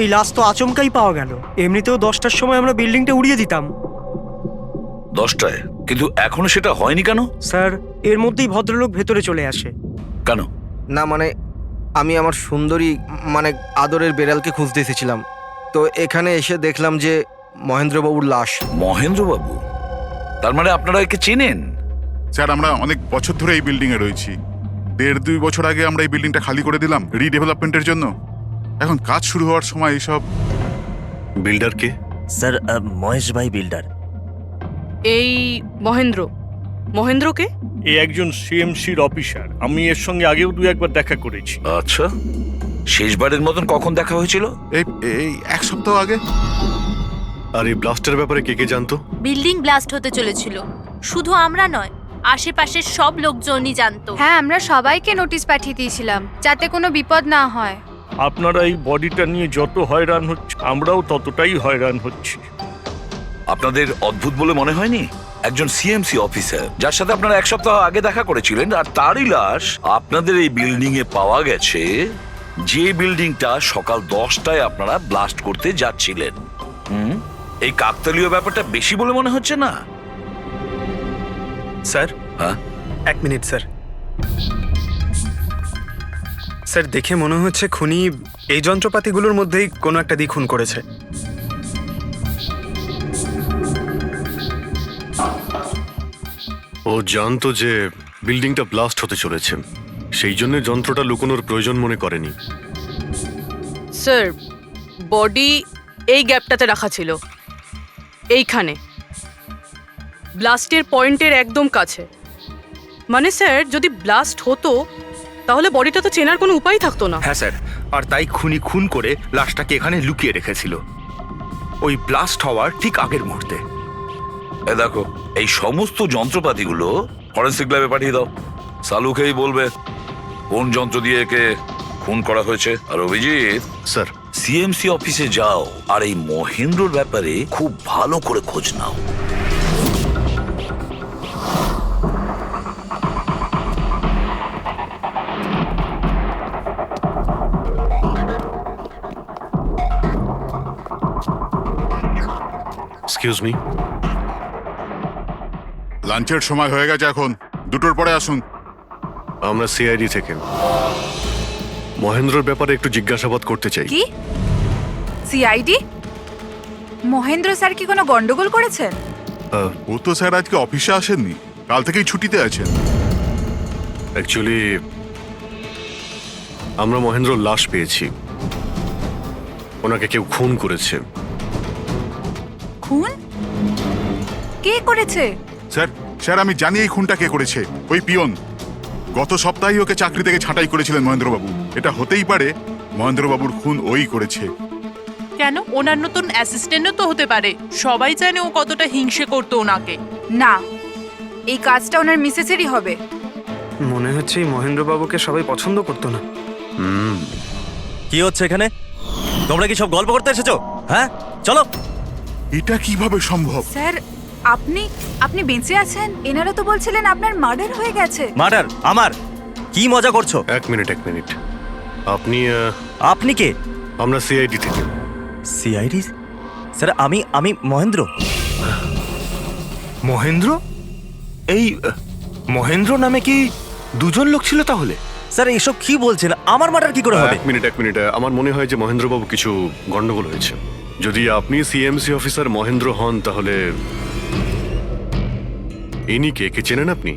এই লাশ তো আচমকাই পাওয়া গেল। এমনিতেও 10টার সময় আমরা বিল্ডিংটা উড়িয়ে দিতাম। 10টায়? কিন্তু এখনো সেটা হয়নি কেন? স্যার, এর মধ্যেই ভদ্রলোক ভেতরে চলে আসে। কেন? না মানে আমি আমার সুন্দরী মানে আদরের বেড়ালকে খুঁজতে এসেছিলাম, তো এখানে এসে দেখলাম যে মহেন্দ্রবাবুর লাশ। মহেন্দ্রবাবু? তার মানে আপনারা একে চেনেন? স্যার, আমরা অনেক বছর ধরে এই বিল্ডিংয়ে রয়েছি। 1.5-2 বছর আগে আমরা এই বিল্ডিংটা খালি করে দিলাম রিডেভেলপমেন্টের জন্য। এখন কাজ শুরু হওয়ার সময় এইসব। বিল্ডার কে? স্যার, মহেশ ভাই বিল্ডার। এই মহেন্দ্রকে? এ একজন সিএমসির অফিসার। আমি এর সঙ্গে আগেও 2-1বার দেখা করেছি। আচ্ছা, শেষবারের মতন কখন দেখা হয়েছিল? এই এই 1 সপ্তাহ আগে। আর এই ব্লাস্টের ব্যাপারে কে কে জানতো? বিল্ডিং ব্লাস্ট হতে চলেছিল, শুধু আমরা নয়, আশেপাশের সব লোকজনই জানতো। হ্যাঁ, আমরা সবাইকে নোটিশ পাঠিয়ে দিয়েছিলাম যাতে কোনো বিপদ না হয়। আপনারা এই বডিটা নিয়ে যত হয়রান হচ্ছে, আমরাও ততটাই হয়রান হচ্ছি। আপনাদের অদ্ভুত বলে মনে হয়নি? একজন সিএমসি অফিসার যার সাথে আপনারা 1 সপ্তাহ আগে দেখা করেছিলেন, আর তারই লাশ আপনাদের এই বিল্ডিং এ পাওয়া গেছে, যে বিল্ডিংটা সকাল 10টায় আপনারা ব্লাস্ট করতে যাচ্ছিলেন। এই কাকতালীয় ব্যাপারটা বেশি বলে মনে হচ্ছে না? স্যার, হ্যাঁ? 1 মিনিট স্যার। স্যার, দেখে মনে হচ্ছে খুনি এই যন্ত্রপাতিগুলোর মধ্যেই কোনো একটা দিয়ে খুন করেছে। ও জানতো যে বিল্ডিংটা ব্লাস্ট হতে চলেছে, সেই জন্য যন্ত্রটা লুকোনোর প্রয়োজন মনে করেনি। স্যার, বডি এই গ্যাপটাতে রাখা ছিল, এইখানে ব্লাস্টের পয়েন্টের একদম কাছে। মানে স্যার, যদি ব্লাস্ট হতো তাহলে বডিটা তো চেনার কোনো উপায় থাকতো না। হ্যাঁ স্যার, আর তাই খুনি খুন করে লাশটাকে এখানে লুকিয়ে রেখেছিল ওই ব্লাস্ট হওয়ার ঠিক আগের মুহূর্তে। এ দেখো, এই সমস্ত যন্ত্রপাতিগুলো ফরেন্সিক ল্যাবে পাঠিয়ে দাও। সালুকেই বলবে কোন যন্ত্র দিয়ে একে খুন করা হয়েছে। আর অভিজিৎ, স্যার, সিএমসি অফিসে যাও আর এই মহেন্দ্রর ব্যাপারে খুব ভালো করে খোঁজ নাও। Excuse me. লাঞ্চের সময় হয়ে গেছে, এখন 2টোর পরে আসুন। আমরা সিআইডি থেকে মহেন্দ্রর ব্যাপারে একটু জিজ্ঞাসাবাদ করতে চাই। কি সিআইডি? মহেন্দ্র স্যার কি কোনো গন্ডগোল করেছেন? ও তো স্যার আজকে অফিসে আসেননি, কাল থেকেই ছুটিতে আছেন। অ্যাকচুয়ালি আমরা মহেন্দ্রর লাশ পেয়েছি, ওনাকে কেউ খুন করেছে। খুন? কে করেছে? স্যার স্যার আমি জানি এই খুনটা কে করেছে। ওই পিয়ন গত সপ্তাহেই ওকে চাকরি থেকে ছাঁটাই করেছিলেন মহেন্দ্রবাবু। এটা হতেই পারে মহেন্দ্রবাবুর খুন ওই করেছে। কেন? ওনার নতুন অ্যাসিস্ট্যান্টও তো হতে পারে। সবাই জানে ও কতটা হিংসে করতো ওনাকে। না, এই কাজটা ওনার মিসেসেরই হবে। মনে হচ্ছে এই মহেন্দ্রবাবুকে সবাই পছন্দ করতো না। কি হচ্ছে এখানে? তোমরা কি সব গল্প করতে এসেছো? হ্যাঁ, চলো। এটা কিভাবে সম্ভব? স্যার, আপনি বেঁচে আছেন? এনারা তো বলছিলেন আপনার মার্ডার হয়ে গেছে। মার্ডার? আমার? কি মজা করছো? এক মিনিট। আপনি আপনি কে? আমরা সিআইডি থেকে। সিআইডি? স্যার, আমি মহেন্দ্র। মহেন্দ্র? এই মহেন্দ্র নামে কি 2জন লোক ছিল তাহলে? স্যার, এসব কি বলছেন? আমার মার্ডার কি করে হবে? এক মিনিট। আমার মনে হয় যে মহেন্দ্রবাবু কিছু গন্ডগোল হয়েছে। যদি আপনি সিএমসি অফিসার মহেন্দ্র হন তাহলে ইনি কে চেনেন আপনি?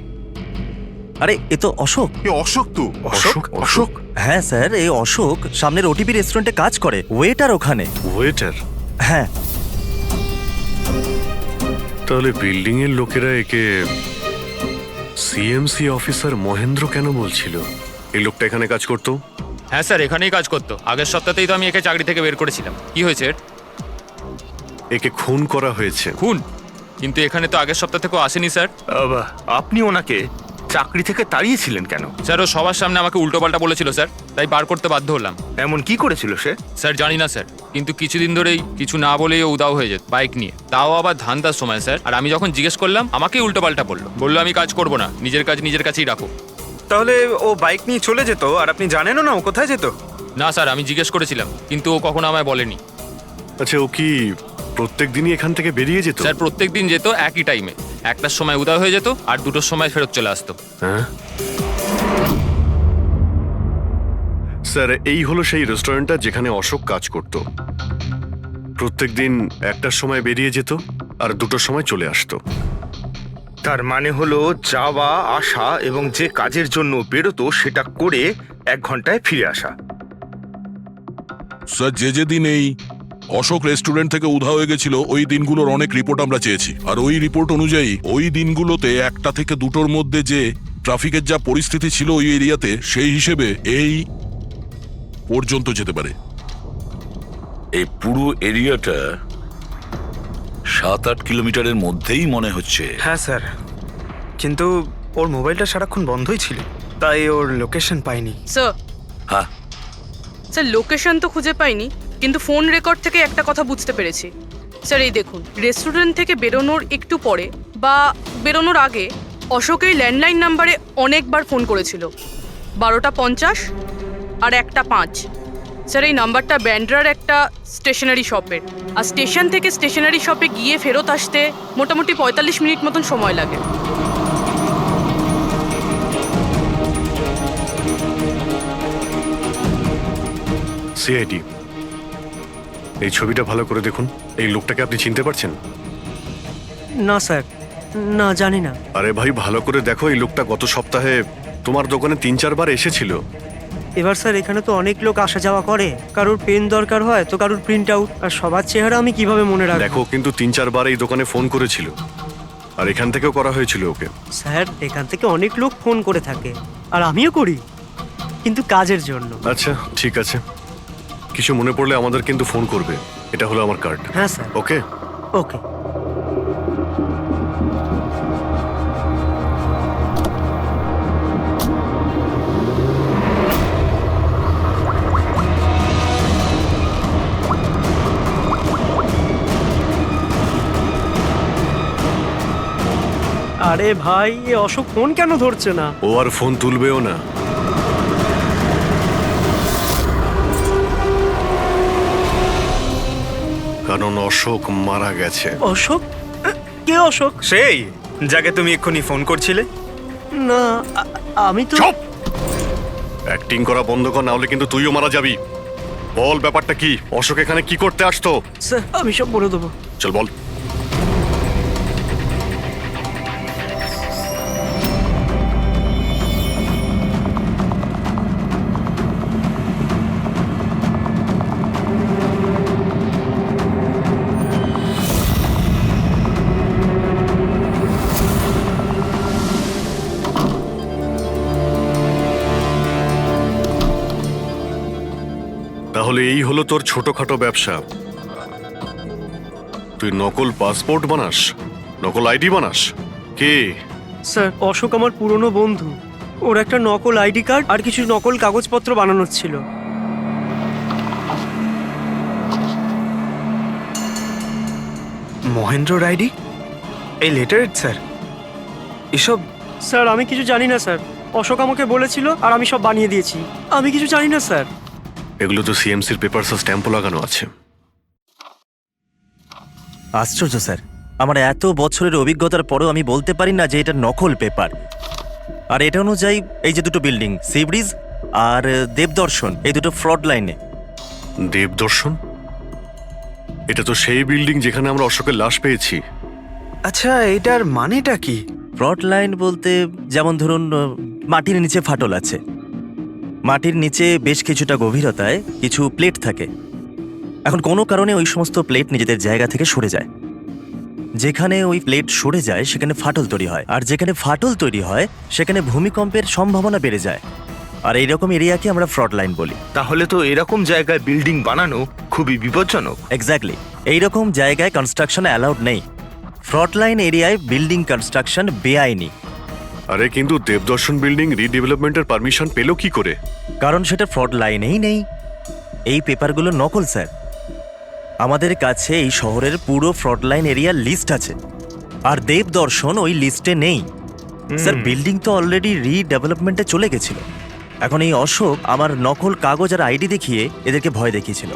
আরে, এ তো অশোক। এ অশোক তো। অশোক? হ্যাঁ স্যার, এই অশোক সামনের ওটিপি রেস্টুরেন্টে কাজ করে, ওয়েটার ওখানে। ওয়েটার? হ্যাঁ। তাহলে বিল্ডিং এর লোকেরা একে সিএমসি অফিসার মহেন্দ্র কেন বলছিল? এই লোকটা এখানে কাজ করতো? হ্যাঁ স্যার, এখানেই কাজ করতো। আগের সপ্তাহতেই তো আমি একে চাকরি থেকে বের করেছিলাম। কি হয়েছে? একে খুন করা হয়েছে। খুন? কিন্তু এখানে তো আগের সপ্তাহ থেকেও আসেনি স্যার। আপনি ওনাকে চাকরি থেকে তাড়িয়েছিলেন কেন? স্যার, ও সবার সামনে আমাকে উল্টোপাল্টা বলেছিল স্যার, তাই বার করতে বাধ্য হলাম। এমন কি করেছিল সে? স্যার জানি না স্যার, কিন্তু কিছুদিন ধরেই কিছু না বলেই ও উদাও হয়ে যেত বাইক নিয়ে, তাও আবার ধান্দার সময় স্যার। আর আমি যখন জিজ্ঞেস করলাম আমাকেই উল্টোপাল্টা বললো আমি কাজ করবো না, নিজের কাজ নিজের কাছেই রাখো। তাহলে ও বাইক নিয়ে চলে যেত আর আপনি জানেনও না ও কোথায় যেত? না স্যার, আমি জিজ্ঞেস করেছিলাম কিন্তু ও কখনো আমায় বলেনি। আচ্ছা, ও কি প্রত্যেক দিনই এখান থেকে বেরিয়ে যেত? স্যার প্রত্যেক দিন যেত একই টাইমে, 1টার সময় উদয় হয়ে যেত আর 2টোর সময় ফেরত চলে আসতো। হ্যাঁ স্যার, এই হলো সেই রেস্টুরেন্টটা যেখানে অশোক কাজ করত। প্রত্যেক দিন 1টার সময় বেরিয়ে যেত আর 2টোর সময় চলে আসতো। তার মানে হলো যাওয়া আসা এবং যে কাজের জন্য বেরোতো সেটা করে 1 ঘন্টায় ফিরে আসা। স্যার, যে দিন এই অশোক রেস্টুরেন্ট থেকে উধাও হয়ে গেছিল ওই দিনগুলোর অনেক রিপোর্ট আমরা চেয়েছি, আর ওই রিপোর্ট অনুযায়ী ওই দিনগুলোতে 1টা থেকে 2টোর মধ্যে যে ট্রাফিকের যা পরিস্থিতি ছিল ওই এরিয়াতে, সেই হিসেবে এই পর্যন্ত যেতে পারে। এই পুরো এরিয়াটা 7-8 কিলোমিটারের মধ্যেই মনে হচ্ছে। হ্যাঁ স্যার, কিন্তু ওর মোবাইলটা সারাক্ষণ বন্ধই ছিল, তাই ওর লোকেশন পাইনি। স্যার, হ্যাঁ স্যার লোকেশন তো খুঁজে পাইনি, কিন্তু ফোন রেকর্ড থেকে একটা কথা বুঝতে পেরেছি। স্যার এই দেখুন, রেস্টুরেন্ট থেকে বেরোনোর একটু পরে বা বেরোনোর আগে অশোক এই ল্যান্ডলাইন নাম্বারে অনেকবার ফোন করেছিল, 12টা 50 আর 1টা 5। স্যার এই নাম্বারটা ব্যান্ড্রার একটা স্টেশনারি শপের, আর স্টেশন থেকে স্টেশনারি শপে গিয়ে ফেরত আসতে মোটামুটি 45 মিনিট মতন সময় লাগে। সিআইডি, এই ছবিটা ভালো করে দেখুন। এই লোকটাকে আপনি চিনতে পারছেন? না স্যার, না জানি না। আরে ভাই, ভালো করে দেখো, এই লোকটা গত সপ্তাহে তোমার দোকানে 3-4 বার এসেছিল। এবার স্যার এখানে তো অনেক লোক আসা যাওয়া করে, কারোর পেন দরকার হয় তো কারোর প্রিন্ট আউট, আর সবার চেহারা আমি কিভাবে মনে রাখবো? দেখো, কিন্তু 3-4 বার এই দোকানে ফোন করেছিল, আর এখান থেকেও করা হয়েছিল ওকে। স্যার এখান থেকে অনেক লোক ফোন করে থাকে, আর আমিও করি, কিন্তু কাজের জন্য। আচ্ছা ঠিক আছে, কিছু মনে পড়লে আমাদের কিন্তু ফোন করবে। এটা হলো আমার কার্ড। হ্যাঁ স্যার। ওকে ওকে। আরে ভাই, এ অশোক ফোন কেন ধরছে না? ও আর ফোন তুলবেও না। কারণ অশোক মারা গেছে। অশোক? কে অশোক? সেই যাকে তুমি এক্ষুনি ফোন করছিলে? না, আমি তো। চুপ! অ্যাক্টিং করা বন্ধ কর, না হলে কিন্তু তুইও মারা যাবি। বল ব্যাপারটা কি? অশোক এখানে কি করতে আসতো? স্যার আমি সব বলে দেবো। চল বল। তাহলে এই হলো তোর ছোটখাটো ব্যবসা। তুই নকল পাসপোর্ট বানাস, নকল আইডি বানাস। কে? স্যার অশোক আমার পুরনো বন্ধু, ওর একটা নকল আইডি কার্ড আর কিছু নকল কাগজপত্র বানানোর ছিল। মহেন্দ্রর আইডি? এই লেটারেড স্যার? এসব? স্যার আমি কিছু জানি না স্যার, অশোক আমাকে বলেছিল আর আমি সব বানিয়ে দিয়েছি। আমি কিছু জানি না স্যার। এগুলো তো সিএমসির পেপারস স্ট্যাম্পও লাগানো আছে। আশ্চর্য স্যার, আমার এত বছরের অভিজ্ঞতার পরেও আমি বলতে পারি না যে এটা নকল পেপার। আর এটা অনুযায়ী এই যে দুটো বিল্ডিং, সি ব্রিজ আর দেবদর্শন, এই দুটো ফ্রড লাইনে। দেবদর্শন? এটা তো সেই বিল্ডিং যেখানে আমরা অশোকের লাশ পেয়েছি। আচ্ছা, এটার মানেটা কি? ফ্রড লাইন বলতে যেমন ধরুন মাটির নিচে ফাটল আছে, মাটির নিচে বেশ কিছুটা গভীরতায় কিছু প্লেট থাকে। এখন কোনো কারণে ওই সমস্ত প্লেট নিজেদের জায়গা থেকে সরে যায়। যেখানে ওই প্লেট সরে যায় সেখানে ফাটল তৈরি হয়, আর যেখানে ফাটল তৈরি হয় সেখানে ভূমিকম্পের সম্ভাবনা বেড়ে যায়। আর এইরকম এরিয়াকে আমরা ফ্রড লাইন বলি। তাহলে তো এরকম জায়গায় বিল্ডিং বানানো খুবই বিপজ্জনক। এক্স্যাক্টলি, এইরকম জায়গায় কনস্ট্রাকশন অ্যালাউড নেই। ফ্রড লাইন এরিয়ায় বিল্ডিং কনস্ট্রাকশন বেআইনি। আরে কিন্তু দেবদর্শন বিল্ডিং রিডেভেলপমেন্টের পারমিশন পেল কি করে? কারণ সেটা ফ্রড লাইনেই নেই। এই পেপারগুলো নকল স্যার। আমাদের কাছে এই শহরের পুরো ফ্রড লাইন এরিয়ার লিস্ট আছে, আর দেবদর্শন ওই লিস্টে নেই। স্যার বিল্ডিং তো অলরেডি রিডেভেলপমেন্টে চলে গেছিল। এখন এই অশোক আমার নকল কাগজ আর আইডি দেখিয়ে এদেরকে ভয় দেখিয়েছিল।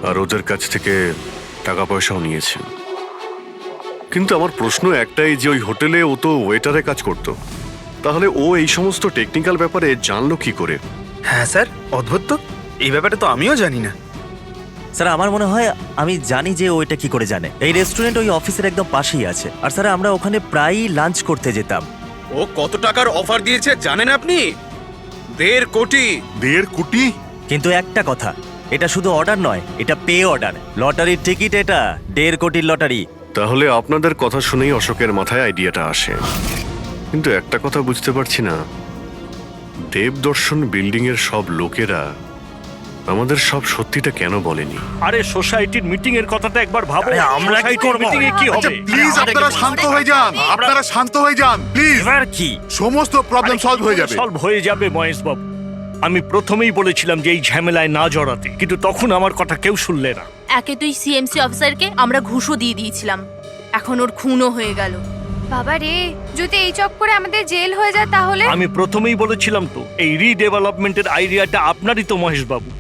আর ওদের কাছ থেকে টাকা পয়সাও নিয়েছে। কিন্তু আমার প্রশ্ন একটাই যে ওই হোটেলে ও তো ওয়েটারে কাজ করত, তাহলে ও এই সমস্ত টেকনিক্যাল ব্যাপারে জানলো কি করে? হ্যাঁ স্যার, অদ্ভুত তো, এই ব্যাপারে তো আমিও জানি না। স্যার আমার মনে হয় আমি জানি যে ও এটা কি করে জানে। এই রেস্টুরেন্ট ওই অফিসের একদম পাশেই আছে। আর স্যার আমরা ওখানে প্রায়ই লাঞ্চ করতে যেতাম। ও কত টাকার অফার দিয়েছে জানেন আপনি? 1.5 কোটি। 1.5 কোটি? কিন্তু একটা কথা, এটা শুধু অর্ডার নয়, এটা পে অর্ডার। লটারির টিকিট এটা, 1.5 কোটির লটারি। তাহলে আপনাদের কথা শুনেই অশোকের মাথায় আইডিয়াটা আসে। কিন্তু একটা কথা বুঝতে পারছি না, দেবদর্শন বিল্ডিং এর সব লোকেরা আমাদের সব সত্যিটা কেন বলেনি? আরে সোসাইটির মিটিং এর কথাটা একবার ভাবো। আরে আমরা কি করব? মিটিং এ কি আচ্ছা হবে? প্লিজ আপনারা শান্ত হয়ে যান, আপনারা শান্ত হয়ে যান প্লিজ। এবার কি? সমস্ত প্রবলেম সলভ হয়ে যাবে। সলভ হয়ে যাবে মহেশ বাবু। আমি প্রথমেই বলেছিলাম যে এই ঝামেলায় না জড়াতে, কিন্তু তখন আমার কথা কেউ শুনলে না। একে তুই সিএমসি অফিসারকে আমরা ঘুষও দিয়ে দিয়েছিলাম, এখন ওর খুনও হয়ে গেল। বাবা রে, যদি এই চক্করে আমাদের জেল হয়ে যায় তাহলে? আমি প্রথমেই বলেছিলাম তো, এই রিডেভেলপমেন্টের আইডিয়াটা আপনারই তো মহেশ বাবু।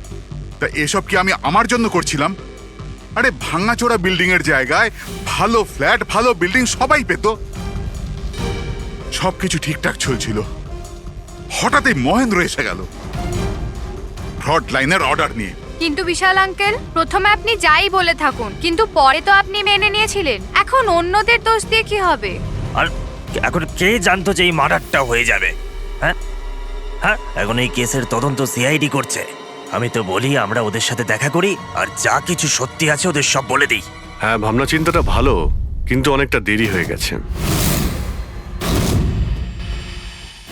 তা এসব কি আমি আমার জন্য করছিলাম? আরে ভাঙাচোরা বিল্ডিং এর জায়গায় ভালো ফ্ল্যাট, ভালো বিল্ডিং সবাই পেত। সবকিছু ঠিকঠাক চলছিল, হঠাৎই মহেন্দ্র এসে গেল ফ্রড লাইনের অর্ডার নিয়ে। কিন্তু বিশাল আঙ্কেল, প্রথমে আপনি যাই বলে থাকুন, কিন্তু পরে তো আপনি মেনে নিয়েছিলেন। এখন অন্যদের দোষ দিয়ে কি হবে? আর এখন কে জানতো যে এই মার্ডারটা হয়ে যাবে? হ্যাঁ হ্যাঁ, এখন এই কেসের তদন্ত সিআইডি করছে। আমি তো বলি আমরা ওদের সাথে দেখা করি, আর যা কিছু সত্যি আছে ওদের সব বলে দিই। হ্যাঁ, ভাবনা চিন্তাটা ভালো, কিন্তু অনেকটা দেরি হয়ে গেছে।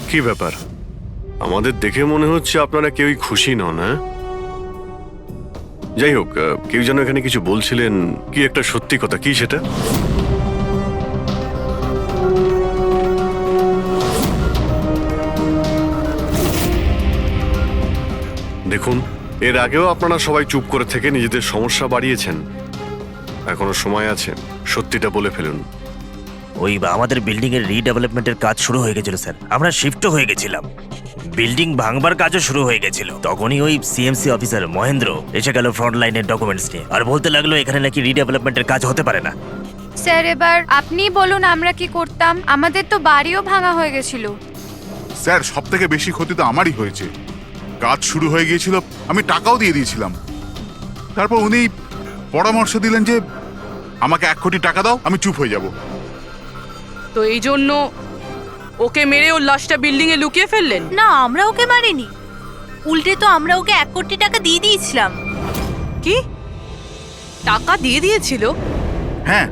কি ব্যাপার, আমাদের দেখে মনে হচ্ছে আপনারা কেউই খুশি নন। হ্যাঁ, যাই হোক, কেউ যেন এখানে কিছু বলছিলেন, কি একটা সত্যি কথা, কি সেটা? দেখুন, এর আগেও আপনারা সবাই চুপ করে থেকে নিজেদের সমস্যা বাড়িয়েছেন। এখনো সময় আছে, সত্যিটা বলে ফেলুন। ওই আমাদের বিল্ডিং এর রিডেভেলপমেন্টের কাজ শুরু হয়ে গেছিল স্যার, আমরা শিফটও হয়ে গেছিলাম। বিল্ডিং ভাঙবার কাজও শুরু হয়ে গেছিল। তখনই ওই সিএমসি অফিসার মহেন্দ্র এসে গেল ফ্রন্ট লাইনের ডকুমেন্টস নিয়ে, আর বলতে লাগলো এখানে নাকি রিডেভেলপমেন্টের কাজ হতে পারে না। স্যার এবার আপনি বলুন আমরা কি করতাম? আমাদের তো বাড়িও ভাঙা হয়ে গেছিল। স্যার সব থেকে বেশি ক্ষতি তো আমারই হয়েছে। কাজ শুরু হয়ে গিয়েছিল, আমি টাকাও দিয়ে দিয়েছিলাম। তারপর উনি পরামর্শ দিলেন যে আমাকে 1 কোটি টাকা দাও, আমি চুপ হয়ে যাব। তো এই জন্য ওকে মেরে ওর লাশটা বিল্ডিং এ লুকিয়ে ফেললেন? না, আমরা ওকে মারিনি, উল্টে তো আমরা ওকে 1 কোটি টাকা দিয়ে দিয়েছিলাম। কি টাকা দিয়ে দিয়েছিল? হ্যাঁ,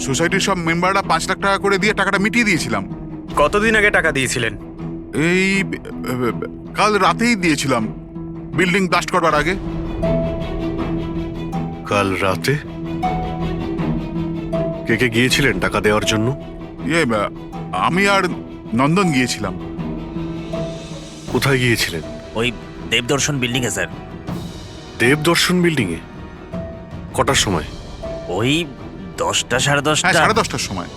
সোসাইটির সব মেম্বাররা 5 লাখ টাকা করে দিয়ে টাকাটা মিটিয়ে দিয়েছিলাম। কতদিন আগে টাকা দিয়েছিলেন? এই কাল রাতেই দিয়েছিলাম, বিল্ডিং ব্লাস্ট করবার আগে। কাল রাতে? কে কে গিয়েছিলেন টাকা দেওয়ার জন্য? আমি আর নন্দন গিয়েছিলাম। কোথায় গিয়েছিলেন? ওই দেবদর্শন বিল্ডিং এ স্যার। দেবদর্শন বিল্ডিং এ? কটার সময়? ওই 10টা সাড়ে 10টা। হ্যাঁ, 10:30টার সময়।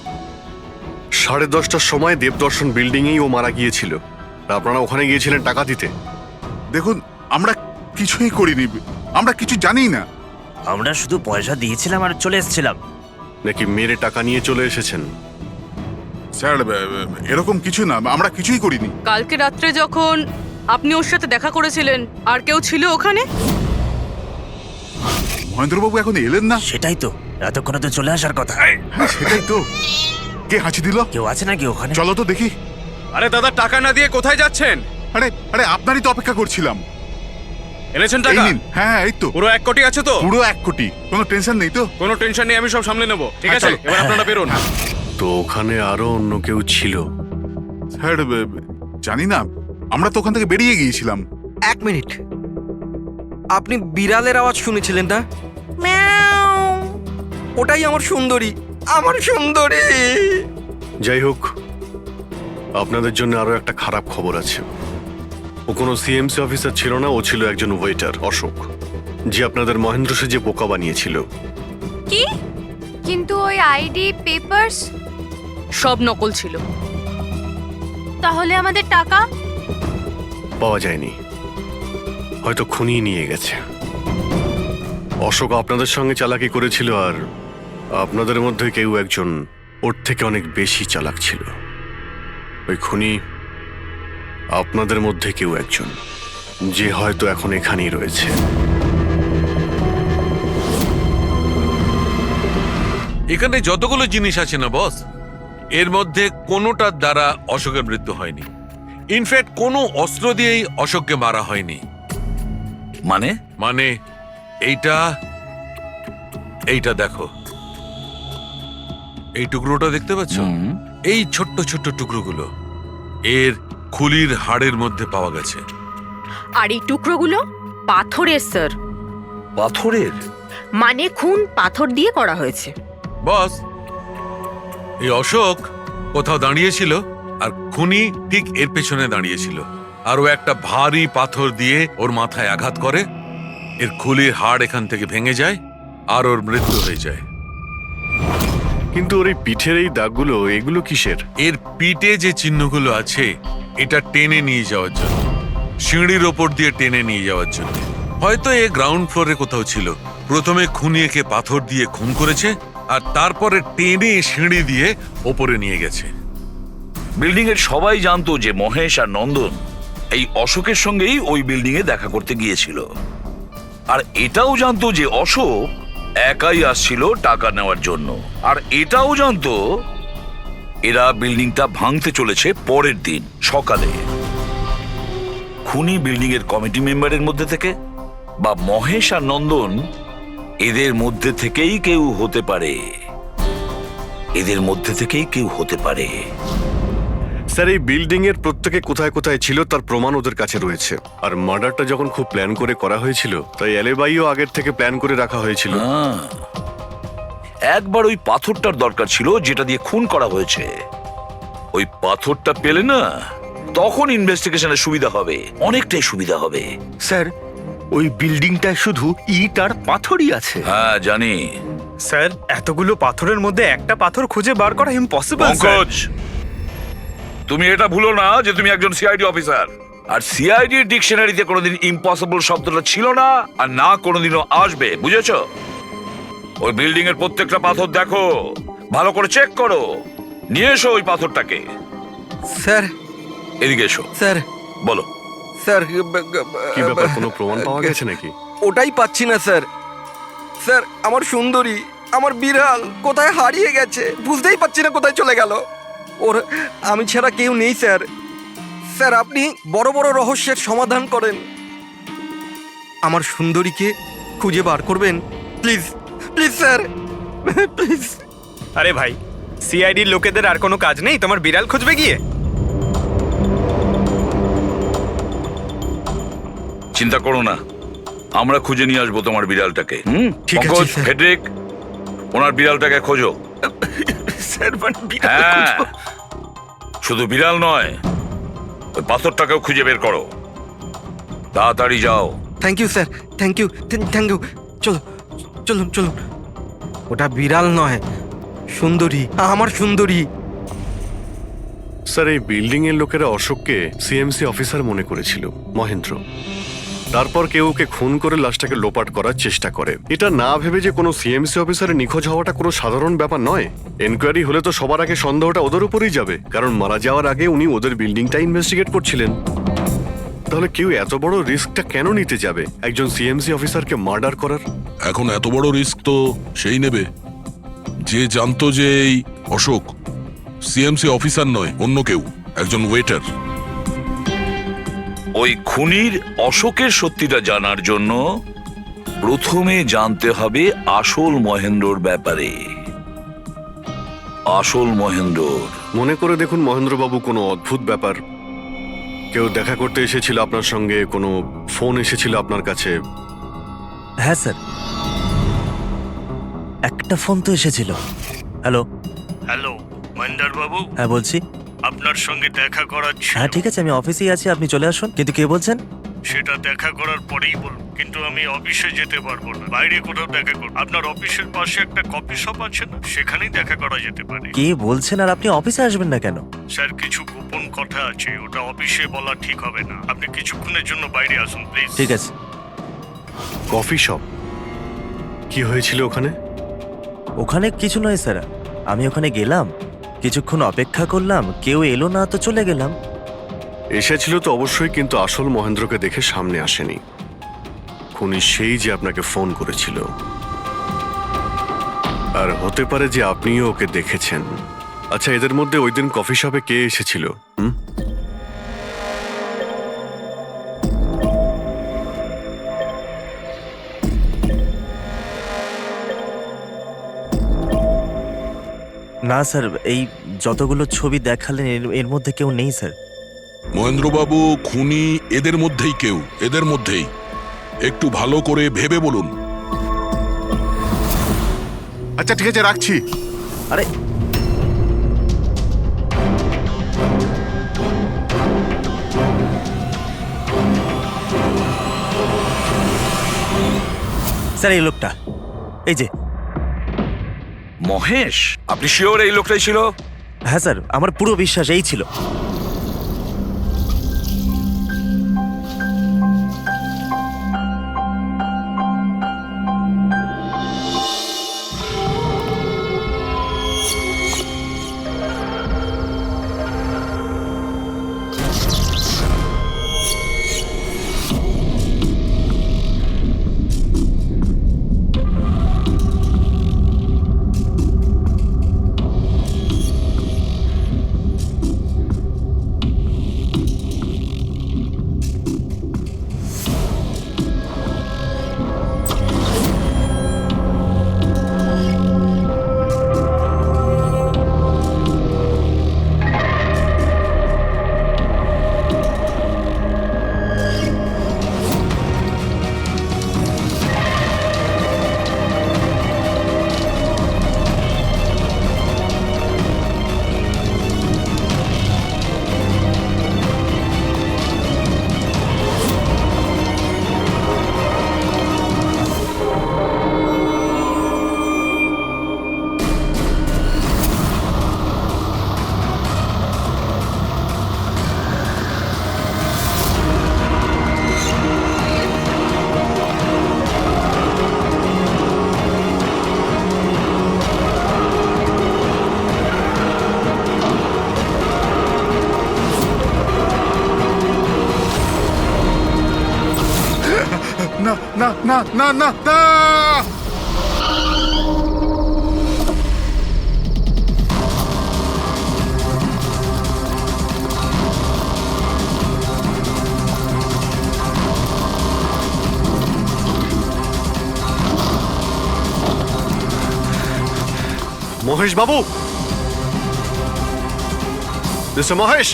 10:30টার সময় দেবদর্শন বিল্ডিং এই ও মারা গিয়েছিল। আর আপনারা ওখানে গিয়েছিলেন টাকা দিতে? দেখুন, আমরা কিছুই করিনি, আমরা কিছু জানি না। আমরা শুধু পয়সা দিয়েছিলাম আর চলে এসেছিলাম। নাকি মেরে টাকা নিয়ে চলে এসেছেন? স্যার এরকম কিছু না, আমরা কিছুই করিনি। কালকে রাত্রে যখন আপনি ওর সাথে দেখা করেছিলেন, আর কেউ ছিল ওখানে? মহেন্দ্রবাবু এখন এলেন না। সেটাই তো, এতক্ষণে তো চলে আসার কথা। হ্যাঁ সেটাই তো। কে হাঁচি দিল? কেউ আছে নাকি ওখানে? চলো তো দেখি। আরে দাদা, টাকা না দিয়ে কোথায় যাচ্ছেন? আরে আরে আপনারই তো অপেক্ষা করছিলাম। এনেছেন এই টাকা? নিন। হ্যাঁ এই তো। পুরো 1 কোটি আছে তো? পুরো 1 কোটি, কোনো টেনশন নেই তো? কোনো টেনশন নেই, আমি সব সামলে নেব। ঠিক হ্যাঁ, আছে, চলো। এবার আপনারা বেরোন। তো ওখানে আরো অন্য কেউ ছিল? স্যার জানি না, আমরা তো ওখান থেকে বেরিয়ে গিয়েছিলাম। 1 মিনিট, আপনি বিড়ালের আওয়াজ শুনেছিলেন না? ওটাই আমার সুন্দরী, আমার সুন্দরী। যাই হোক, আপনাদের জন্য আরো একটা খারাপ খবর আছে। ও কোনো সিএমসি অফিসার ছিল না, ও ছিল একজন ওয়েটার, অশোক, যে আপনাদের মহেন্দ্র সেজে বোকা বানিয়েছিল। কি? কিন্তু ওই আইডি পেপারস সব নকল ছিল। তাহলে আমাদের টাকা? পাওয়া যায়নি, হয়তো খুনি নিয়ে গেছে। অশোক আপনাদের সঙ্গে চালাকি করেছিল, আর আপনাদের মধ্যে কেউ একজন ওর থেকে অনেক বেশি চালাক ছিল। ওই খুনি আপনাদের মধ্যে কেউ একজন, যে হয়তো এখন এখানেই রয়েছে। এখানে যতগুলো জিনিস আছে না বস, এর মধ্যে কোনোটার দ্বারা অশোকের মৃত্যু হয়নি। ইনফ্যাক্ট কোনো অস্ত্র দিয়েই অশোককে মারা হয়নি। মানে এইটা দেখো, এই টুকরোটা দেখতে পাচ্ছ? এই ছোট্ট ছোট্ট টুকরোগুলো এর খুলির হাড়ের মধ্যে পাওয়া গেছে। আর এই টুকরোগুলো পাথরের স্যার। পাথরের? মানে খুন পাথর দিয়ে করা হয়েছে। বস, এই অশোক কোথাও দাঁড়িয়েছিল আর খুনি ঠিক এর পেছনে দাঁড়িয়েছিল, আর ও একটা ভারী পাথর দিয়ে ওর মাথায় আঘাত করে, এর খুলির হাড় এখান থেকে ভেঙে যায় আর ওর মৃত্যু হয়ে যায়। কিন্তু ওর এই পিঠের এই দাগগুলো, এগুলো কিসের? এর পিঠে যে চিহ্নগুলো আছে, এটা টেনে নিয়ে যাওয়ার জন্য, সিঁড়ির ওপর দিয়ে টেনে নিয়ে যাওয়ার জন্য। হয়তো এ গ্রাউন্ড ফ্লোরে কোথাও ছিল, প্রথমে খুনি একে পাথর দিয়ে খুন করেছে আর তারপরে টেনে সিঁড়ি দিয়ে ওপরে নিয়ে গেছে। বিল্ডিং এর সবাই জানতো যে মহেশ আর নন্দন এই অশোকের সঙ্গেই ওই বিল্ডিং এ দেখা করতে গিয়েছিল, আর এটাও জানতো যে অশোক একাই আসছিল টাকা নেওয়ার জন্য, আর এটাও জানতো এরা বিল্ডিংটা ভাঙতে চলেছে পরের দিন সকালে। খুনি বিল্ডিং এর কমিটি মেম্বারের মধ্যে থেকে বা মহেশ আর নন্দন এদের মধ্যে থেকেই কেউ হতে পারে, এদের মধ্যে থেকেই কেউ হতে পারে। স্যার, এই বিল্ডিং এর প্রত্যেকে কোথায় কোথায় ছিল তার প্রমাণ ওদের কাছে রয়েছে। আর মার্ডারটা যখন খুব প্ল্যান করে করা হয়েছিল, তাই এলেবাইও আগের থেকে প্ল্যান করে রাখা হয়েছিল। একবার ওই পাথরটার দরকার ছিল যেটা দিয়ে খুন করা হয়েছে। ওই পাথরটা পেলে না, তখন ইনভেস্টিগেশনের সুবিধা হবে, অনেকটাই সুবিধা হবে। স্যার, ওই বিল্ডিংটায় শুধু ইট আর পাথরই আছে। হ্যাঁ জানি স্যার, এতগুলো পাথরের মধ্যে একটা পাথর খুঁজে বার করা ইম্পসিবল। পঙ্কজ, তুমি এটা ভুলো না যে তুমি একজন সিআইডি অফিসার, আর সিআইডি ডিকশনারিতে কোনোদিন ইম্পসিবল শব্দটা ছিল না, আর না কোনোদিনও আসবে, বুঝেছো? ওই বিল্ডিং এর প্রত্যেকটা পাথর দেখো, ভালো করে চেক করো, নিয়ে এসো ওই পাথরটাকে। স্যার, এদিকে এসো। স্যার, বলো। স্যার, কি ব্যাপার, কোনো প্রমাণ পাওয়া গেছে নাকি? ওটাই পাচ্ছি না স্যার। স্যার, আমার সুন্দরী, আমার বিড়াল কোথায় হারিয়ে গেছে, বুঝতেই পারছি না কোথায় চলে গেল। ওর আমি ছাড়া কেউ নেই স্যার। স্যার, আপনি বড় বড় রহস্যের সমাধান করেন, আমার সুন্দরীকে খুঁজে বার করবেন প্লিজ, প্লিজ স্যার, প্লিজ। আরে ভাই, সিআইডির লোকেদের আর কোনো কাজ নেই, তোমার বিড়াল খুঁজবে গিয়ে? চিন্তা করো না, আমরা খুঁজে নিয়ে আসবো তোমার বিড়ালটাকে। ঠিক আছে, পঙ্কজ, স্যার। ফেডরিক, ওনার বিড়ালটাকে খোঁজো। স্যার, হ্যাঁ, শুধু বিড়াল নয়, ওই পাথরটাকেও খুঁজে বের করো, তাড়াতাড়ি যাও। Thank you sir, thank you, thank you. চলো, চলুন চলুন। ওটা বিড়াল নয়, সুন্দরী, আমার সুন্দরী। স্যার, এই বিল্ডিং এর লোকেরা অশোককে সিএমসি অফিসার মনে করেছিল, মহেন্দ্র। তারপর কেউ ওকে খুন করে লাশটাকে লোপাট করার চেষ্টা করে। এটা না ভেবে যে কোনো সিএমসি অফিসারের নিখোঁজ হওয়াটা কোনো সাধারণ ব্যাপার নয়। এনকোয়ারি হলে তো সবার আগে সন্দেহটা ওদের উপরেই যাবে, কারণ মারা যাওয়ার আগে উনি ওদের বিল্ডিংটা ইনভেস্টিগেট করছিলেন। তাহলে কেউ এত বড় রিস্কটা কেন নিতে যাবে একজন সিএমসি অফিসারকে মার্ডার করার? এখন এত বড় রিস্ক তো সেই নেবে যে জানতো যে এই অশোক সিএমসি অফিসার নয়, অন্য কেউ, একজন ওয়েটার। ওই খুনির অশোকের সত্যিটা জানার জন্য প্রথমে জানতে হবে আসল মহেন্দ্রর ব্যাপারে। আসল মহেন্দ্র মনে করে দেখুন মহেন্দ্রবাবু, কোনো অদ্ভুত ব্যাপার, কেউ দেখা করতে এসেছিল আপনার সঙ্গে, কোনো ফোন এসেছিল আপনার কাছে? হ্যাঁ স্যার, একটা ফোন তো এসেছিল। হ্যালো হ্যালো, মহেন্দ্র বাবু। হ্যাঁ বলছি। আপনার সঙ্গে দেখা করার ছিল। হ্যাঁ ঠিক আছে, আমি অফিসেই আছি, আপনি চলে আসুন। কিন্তু কে বলছেন? সেটা দেখা করার পরেই কিন্তু আমি অফিসে যেতে পারবো না, বাইরে কোথাও দেখা করব। আপনার অফিসের পাশে একটা কফি শপ আছে না, সেখানেই দেখা করা যেতে পারে। কে বলছেন? আর আপনি অফিসে আসবেন না কেন? স্যার, কিছু গোপন কথা আছে, ওটা অফিসে বলা ঠিক হবে না। আপনি কিছুক্ষণের জন্য বাইরে আসুন প্লিজ। ঠিক আছে। Coffee shop? কি হয়েছিল ওখানে? ওখানে কিছু নয় স্যার, আমি ওখানে গেলাম, কিছুক্ষণ অপেক্ষা করলাম, কেউ এলো না তো চলে গেলাম। এসেছিল তো অবশ্যই, কিন্তু আসল মহেন্দ্রকে দেখে সামনে আসেনি। খুনি সেই যে আপনাকে ফোন করেছিল, আর হতে পারে যে আপনিও ওকে দেখেছেন। আচ্ছা, এদের মধ্যে ওই দিন কফি শপে কে এসেছিল? না স্যার, এই যতগুলো ছবি দেখালেন এর মধ্যে কেউ নেই স্যার। মহেন্দ্রবাবু, খুনি এদের মধ্যেই কেউ, এদের মধ্যেই। একটু ভালো করে ভেবে বলুন। আচ্ছা ঠিক আছে, রাখছি। আরে স্যার, এই লোকটা, এই যে মহেশ, আপনি শিওর এই লোকটাই ছিল? হ্যাঁ স্যার, আমার পুরো বিশ্বাস এই ছিল। না না না না না না! মহেশ বাবু, মিস্টার মহেশ,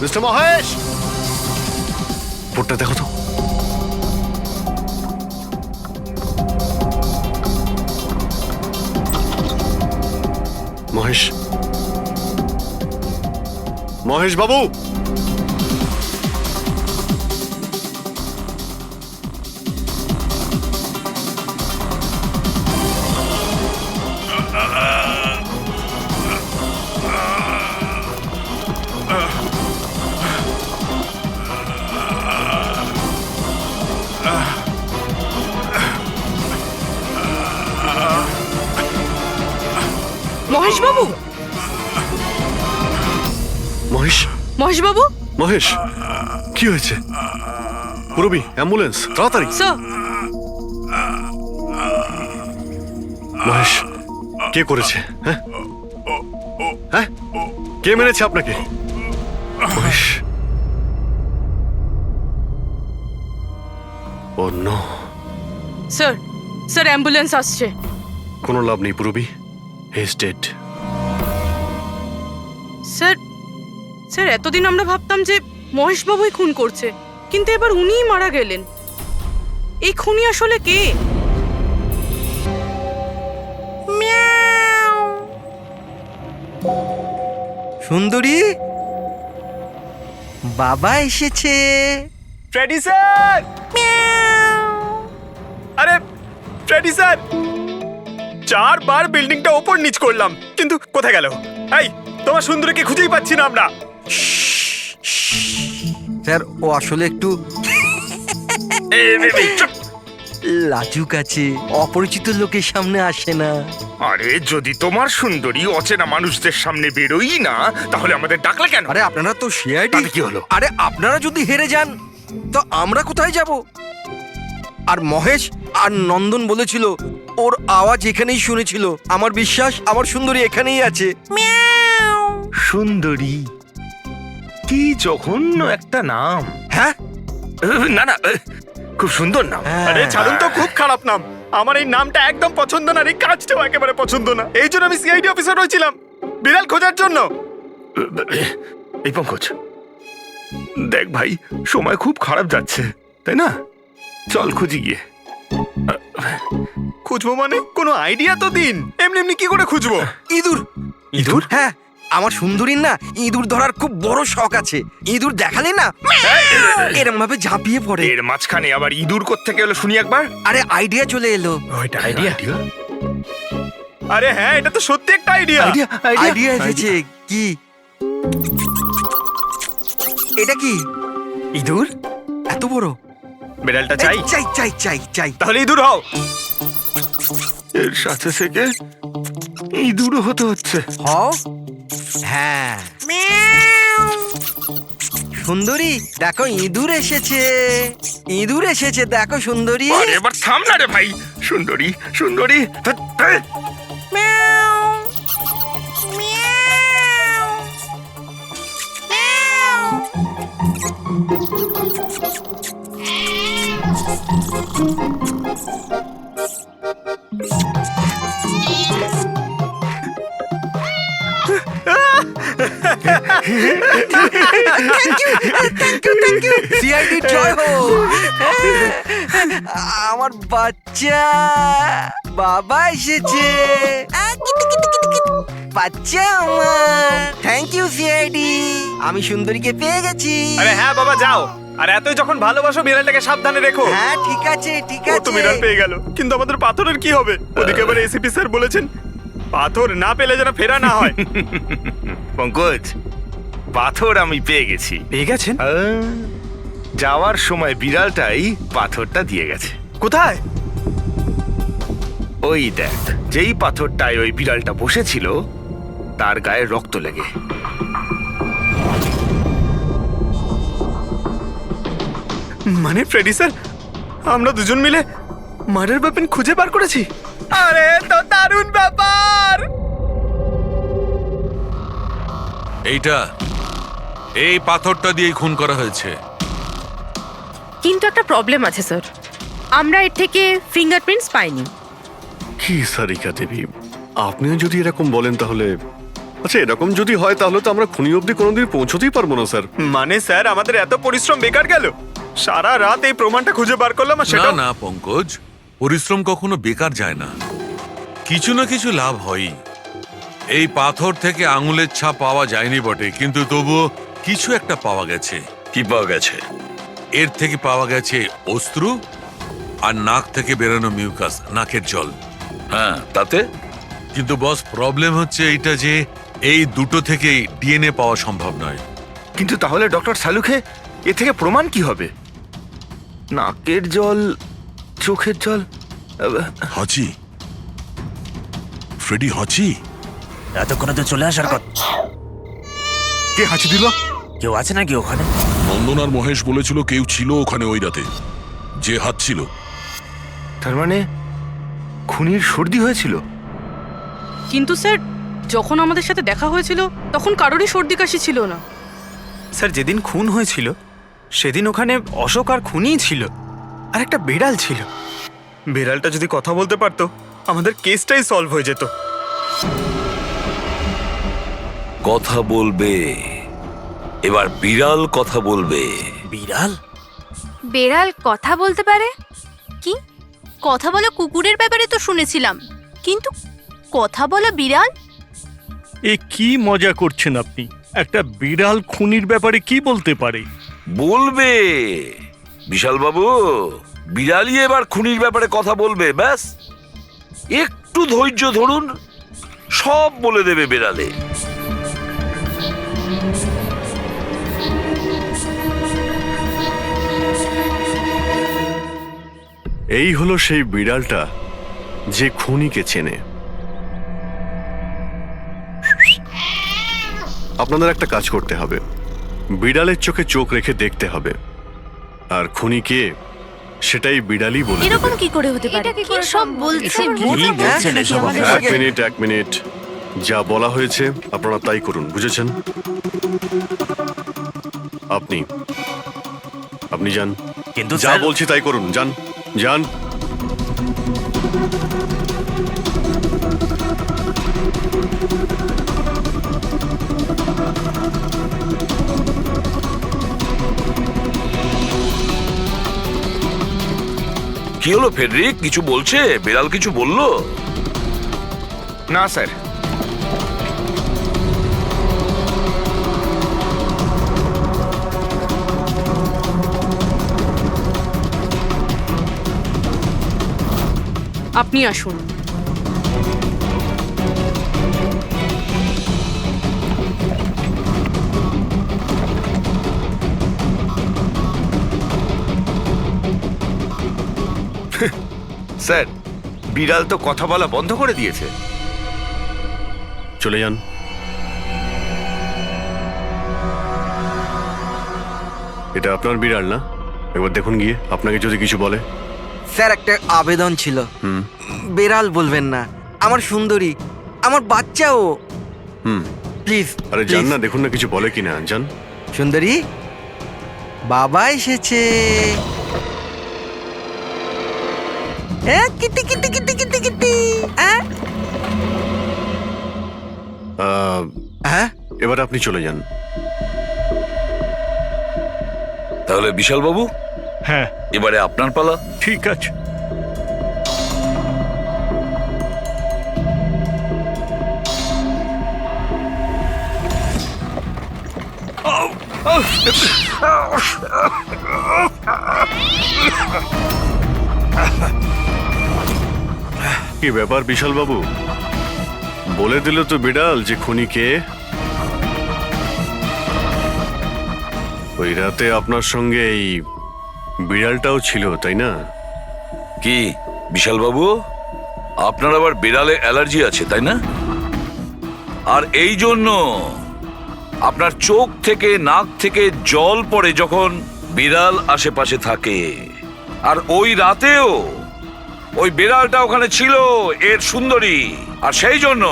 মিস্টার মহেশ, বোর্ডটা দেখো তো। মহেশ, মহেশ বাবু, মহেশ বাবু, মহেশ, মহেশ বাবু, মহেশ, কি হয়েছে? পুরবি, অ্যাম্বুলেন্স, তাড়াতাড়ি। স্যার, মহেশ, কে করেছে? হ্যাঁ হ্যাঁ, কে মেরেছে আপনাকে? মহেশ, ও নো। স্যার, স্যার, অ্যাম্বুলেন্স আসছে। কোনো লাভ নেই পুরবি, he is dead. Sir, sir, এতদিন আমরা ভাবতাম যে মহেশ বাবুই খুন করছে, কিন্তু এবার উনিই মারা গেলেন। এই খুনি আসলে কে? সুন্দরী, বাবা এসেছে। Freddie sir! আরে ফ্রেডি স্যার, 4 বার বিল্ডিংটা ওপর নিচ করলাম, কিন্তু কোথায় গেল? এই, তোমার সুন্দরীকে খুঁজেই পাচ্ছি না আমরা। স্যার, ও আসলে একটু লাজুক আছে, অপরিচিত লোকের সামনে আসে না। আরে যদি তোমার সুন্দরী অচেনা মানুষদের সামনে বেরোই না, তাহলে আমাদের ডাকলে কেন? আরে আপনারা তো সিআইডি। তাতে কি হলো? আরে আপনারা যদি হেরে যান তো আমরা কোথায় যাব? আর মহেশ আর নন্দন বলেছিল ওর আওয়াজ এখানেই শুনেছিল। আমার বিশ্বাস আমার সুন্দরী এখানেই আছে। সুন্দরী, কি জঘন্য একটা নাম। হ্যাঁ, না না, খুব সুন্দর নাম। আরে ছাড়ুন তো, খুব খারাপ নাম। আমার এই নামটা একদম পছন্দ না, এই কাজটাও একেবারে পছন্দ না। এই জন্য আমি সিআইডি অফিসার হয়েছিলাম, বিড়াল খোঁজার জন্য। এই পঙ্কজ, দেখ ভাই, সময় খুব খারাপ যাচ্ছে, তাই না? চল খুঁজি গিয়ে। খুঁজবো মানে? কোনো আইডিয়া তো দিন। এমনি এমনি কি করে খুঁজবো? ইঁদুর। ইঁদুর? হ্যাঁ, আমার সুন্দরীর না ইঁদুর ধরার খুব বড় শখ আছে। ইঁদুর দেখালে না এরম ভাবে ঝাঁপিয়ে পড়ে। এর মাঝখানে আবার ইঁদুর কোত্থেকে এলো শুনি একবার। আরে আইডিয়া চলে এলো। ওইটা আইডিয়া? আরে হ্যাঁ, এটা তো সত্যি একটা আইডিয়া। আইডিয়া এসেছে। কি এটা? কি ইঁদুর এত বড়? বিড়ালটা চাই? চাই চাই চাই চাই। তাহলে ইঁদুর হও। এর সাথে থেকে ইঁদুরও হতে হচ্ছে। হও। হ্যাঁ, সুন্দরী দেখো, ইঁদুর এসেছে। ইঁদুর এসেছে, দেখো সুন্দরী। আরে এবার থাম না রে ভাই। সুন্দরী, সুন্দরী, সিআইডি জয় হোক। আমার বাচ্চা বাবা এসেছে। বাচ্চা আমার। থ্যাংক ইউ সিআইডি, আমি সুন্দরীকে পেয়ে গেছি। আরে হ্যাঁ বাবা, যাও। আর এতই যখন ভালোবাসো, বিড়ালটাকে সাবধানে রেখো। হ্যাঁ ঠিক আছে ঠিক ও তো আছে। বিড়াল পেয়ে গেল, কিন্তু আমাদের পাথরের কি হবে? ওদিকে আবার এসিপি স্যার বলেছেন পাথর না পেলে যেন ফেরা না হয়। পঙ্কজ, পাথর আমি পেয়ে গেছি। পেয়ে গেছেন? যাওয়ার সময় বিড়ালটাই পাথরটা দিয়ে গেছে। কোথায়? ওই দেখ, যেই পাথরটায় ওই বিড়ালটা বসেছিল তার গায়ে রক্ত লেগে। মানে ফ্রেডি স্যার, আমরা দুজন মিলে মার্ডার ওয়েপন খুঁজে বার করেছি। আরে তো দারুণ ব্যাপার। এই পাথরটা দিয়ে খুন করা হয়েছে। কিন্তু একটা প্রবলেম আছে স্যার, আমরা এর থেকে ফিঙ্গারপ্রিন্টস পাইনি। কি সারিকা দেবী, আপনিও যদি এরকম বলেন তাহলে আচ্ছা, এরকম যদি হয় তাহলে তো আমরা খুনি অবধি কোনোদিন পৌঁছতেই পারবো না স্যার। মানে স্যার, আমাদের এত পরিশ্রম বেকার গেল। সারা রাত এই প্রমাণটা খুঁজে বার করলাম, আর সেটা না পঙ্কজ, পরিশ্রম কখনো বেকার যায় না, কিছু না কিছু লাভ হয়ই। এই পাথর থেকে আঙুলের ছাপ পাওয়া যায়নি বটে, কিন্তু তবুও কিছু একটা পাওয়া গেছে। কি পাওয়া গেছে? এর থেকে পাওয়া গেছে অস্ত্র আর নাক থেকে বেরোনো মিউকাস, নাকের জল। হ্যাঁ, তাতে? কিন্তু বস, প্রবলেম হচ্ছে এইটা যে এই দুটো থেকেই ডিএনএ পাওয়া সম্ভব নয়। কিন্তু তাহলে ডক্টর সালুখে এ থেকে প্রমাণ কি হবে? নাকের জল, চোখের জল। হাঁচি, ফ্রেডি হাঁচি। এতক্ষণে তো চলে আসার কথা। কে হাঁচি দিল? কেউ আছে নাকি ওখানে? নন্দন আর মহেশ বলেছিল কেউ ছিল ওখানে ওই রাতে, যে হাঁচছিল। তার মানে খুনির সর্দি হয়েছিল। কিন্তু স্যার, যখন আমাদের সাথে দেখা হয়েছিল তখন কারোরই সর্দি কাশি ছিল না। স্যার, যেদিন খুন হয়েছিল সেদিন ওখানে অশোক আর খুনিই ছিল, আর একটা বিড়াল ছিল। বিড়ালটা যদি কথা বলতে পারতো, আমাদের কেসটাই সলভ হয়ে যেত। কথা বলবে, এবার বিড়াল কথা বলবে। বিড়াল? বেড়াল কথা বলতে পারে? কি কথা বলা কুকুরের ব্যাপারে তো শুনেছিলাম, কিন্তু কথা বলা বিড়াল? এ কি মজা করছেন আপনি? একটা বিড়াল খুনির ব্যাপারে কি বলতে পারে? বলবে বিশাল বাবু, বিড়ালই এবার খুনির ব্যাপারে কথা বলবে। ব্যাস একটু ধৈর্য ধরুন, সব বলে দেবে বিড়ালে। এই হলো সেই বিড়ালটা যে খুনিকে চেনে। আপনাদের একটা কাজ করতে হবে, বিড়ালের চোখে চোখ রেখে দেখতে হবে, আর খুনি কে সেটাই বিড়ালই বলে দেবে। এরকম কি করে হতে পারে? কি সব বলছে? এক মিনিট, যা বলা হয়েছে আপনারা তাই করুন, বুঝেছেন? আপনি যান, কিন্তু যা বলছি তাই করুন, যান যান। কি হলো ফেডরিক, কিছু বলছে? বিড়াল কিছু বললো? না স্যার। আপনি আসুন। স্যার, বিড়াল তো কথা বলা বন্ধ করে দিয়েছে। চলে যান। এটা আপনার বিড়াল না? একবার দেখুন গিয়ে, আপনাকে যদি কিছু বলে। স্যার, একটা আবেদন ছিল। হুম বেড়াল বলবেন না, আমার সুন্দরী, আমার বাচ্চাও। হুম প্লিজ। আরে যান না, দেখুন না কিছু বলে কিনা, যান। সুন্দরী, বাবা এসেছে। Kitty Kitty Kitty Kitty Kitty. এবার আপনি চলে যান। তাহলে বিশাল বাবু, হ্যাঁ এবারে আপনার পালা। ঠিক আছে। কি ব্যাপার বিশাল বাবু, বলে দিল তো বিড়াল যে খুনি কে? ওই রাতে আপনার সঙ্গে এই বিড়ালটাও ছিল, তাই না? কি বিশাল বাবু, আপনার আবার বিড়ালে অ্যালার্জি আছে, তাই না? আর এই জন্য আপনার চোখ থেকে নাক থেকে জল পড়ে যখন বিড়াল আশেপাশে থাকে। আর ওই রাতেও ওই বিড়ালটা ওখানে ছিল, এর সুন্দরী, আর সেই জন্য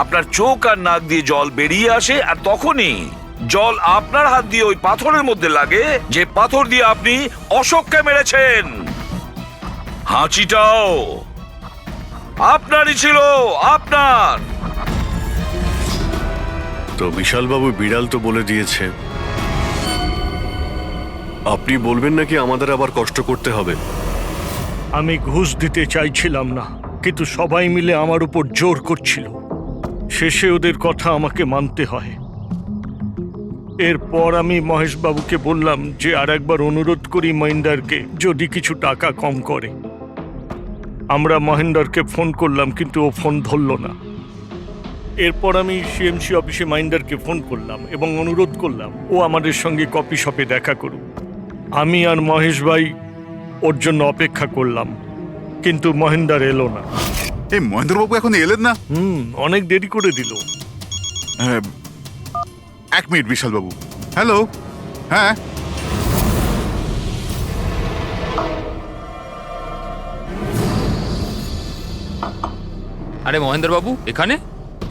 আপনার চোখ আর নাক দিয়ে জল বেরিয়ে আসে, আর তখনই জল আপনার হাত দিয়ে ওই পাথরের মধ্যে লাগে, যে পাথর দিয়ে আপনি অশোককে মেরেছেন। হাঁচিটাও আপনারই ছিল, আপনার। তো বিশাল বাবু, বিড়াল তো বলে দিয়েছে, আপনি বলবেন নাকি আমাদের আবার কষ্ট করতে হবে? আমি ঘুষ দিতে চাইছিলাম না, কিন্তু সবাই মিলে আমার উপর জোর করছিল। শেষে ওদের কথা আমাকে মানতে হয়। এরপর আমি মহেশবাবুকে বললাম যে আর একবার অনুরোধ করি মহিন্দারকে, যদি কিছু টাকা কম করে। আমরা মহেন্দারকে ফোন করলাম, কিন্তু ও ফোন ধরল না। এরপর আমি সিএমসি অফিসে মহেন্দারকে ফোন করলাম এবং অনুরোধ করলাম ও আমাদের সঙ্গে কফি শপে দেখা করুক। আমি আর মহেশ ভাই ওর জন্য অপেক্ষা করলাম, কিন্তু মহেন্দার এলো না। এই মহেন্দ্রবাবু এখন এলেন না? অনেক দেরি করে দিল। এক মিনিট বিশাল বাবু। হ্যালো, হ্যাঁ আরে মহেন্দ্র বাবু, এখানে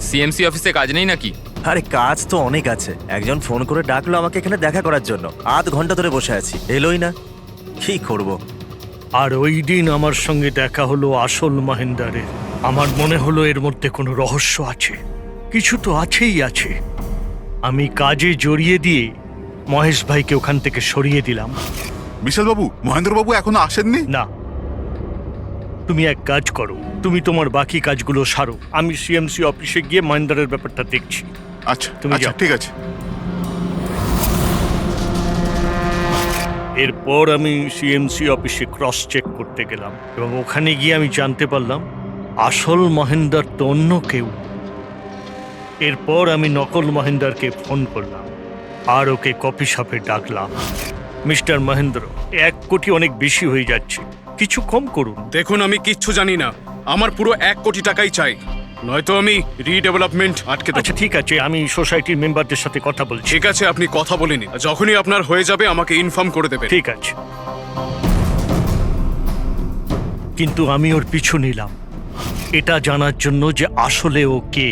সিএমসি অফিসে কাজ নেই নাকি? আরে কাজ তো অনেক আছে। একজন ফোন করে ডাকলো আমাকে এখানে দেখা করার জন্য, আধ ঘন্টা ধরে বসে আছি, এলোই না। কি করব? আর ওই দিন আমার সঙ্গে দেখা হলো আসল মহেন্দারের। আমার মনে হলো এর মধ্যে কোনো রহস্য আছে, কিছু তো আছেই আছে। আমি কাজে জড়িয়ে দিয়ে মহেশ ভাইকে ওখান থেকে সরিয়ে দিলাম। বিশাল বাবু, মহেন্দ্রবাবু এখনো আসেননি? না, তুমি এক কাজ করো, তুমি তোমার বাকি কাজগুলো সারো, আমি সিএমসি অফিসে গিয়ে মহেন্দারের ব্যাপারটা দেখছি। আচ্ছা, তুমি যাও। ঠিক আছে। এরপর আমি সিএমসি অফিসে ক্রস চেক করতে গেলাম এবং ওখানে গিয়ে আমি জানতে পারলাম আসল মহেন্দার তো অন্য কেউ। এরপর আমি নকল মহেন্দারকে ফোন করলাম আর ওকে কফি শপে ডাকলাম। মিস্টার মহেন্দ্র, 1 কোটি অনেক বেশি হয়ে যাচ্ছে, কিছু কম করুন। দেখুন, আমি কিচ্ছু জানি না, আমার পুরো 1 কোটি টাকাই চাই, নয়তো আমি রিডেভেলপমেন্ট আটকে দেব। আচ্ছা ঠিক আছে, আমি সোসাইটির মেম্বারদের সাথে কথা বলছি। ঠিক আছে, আপনি কথা বলে নিন, যখনই আপনার হয়ে যাবে আমাকে ইনফর্ম করে দেবেন। ঠিক আছে, কিন্তু আমি ওর পিছু নিলাম এটা জানার জন্য যে আসলে ও কে।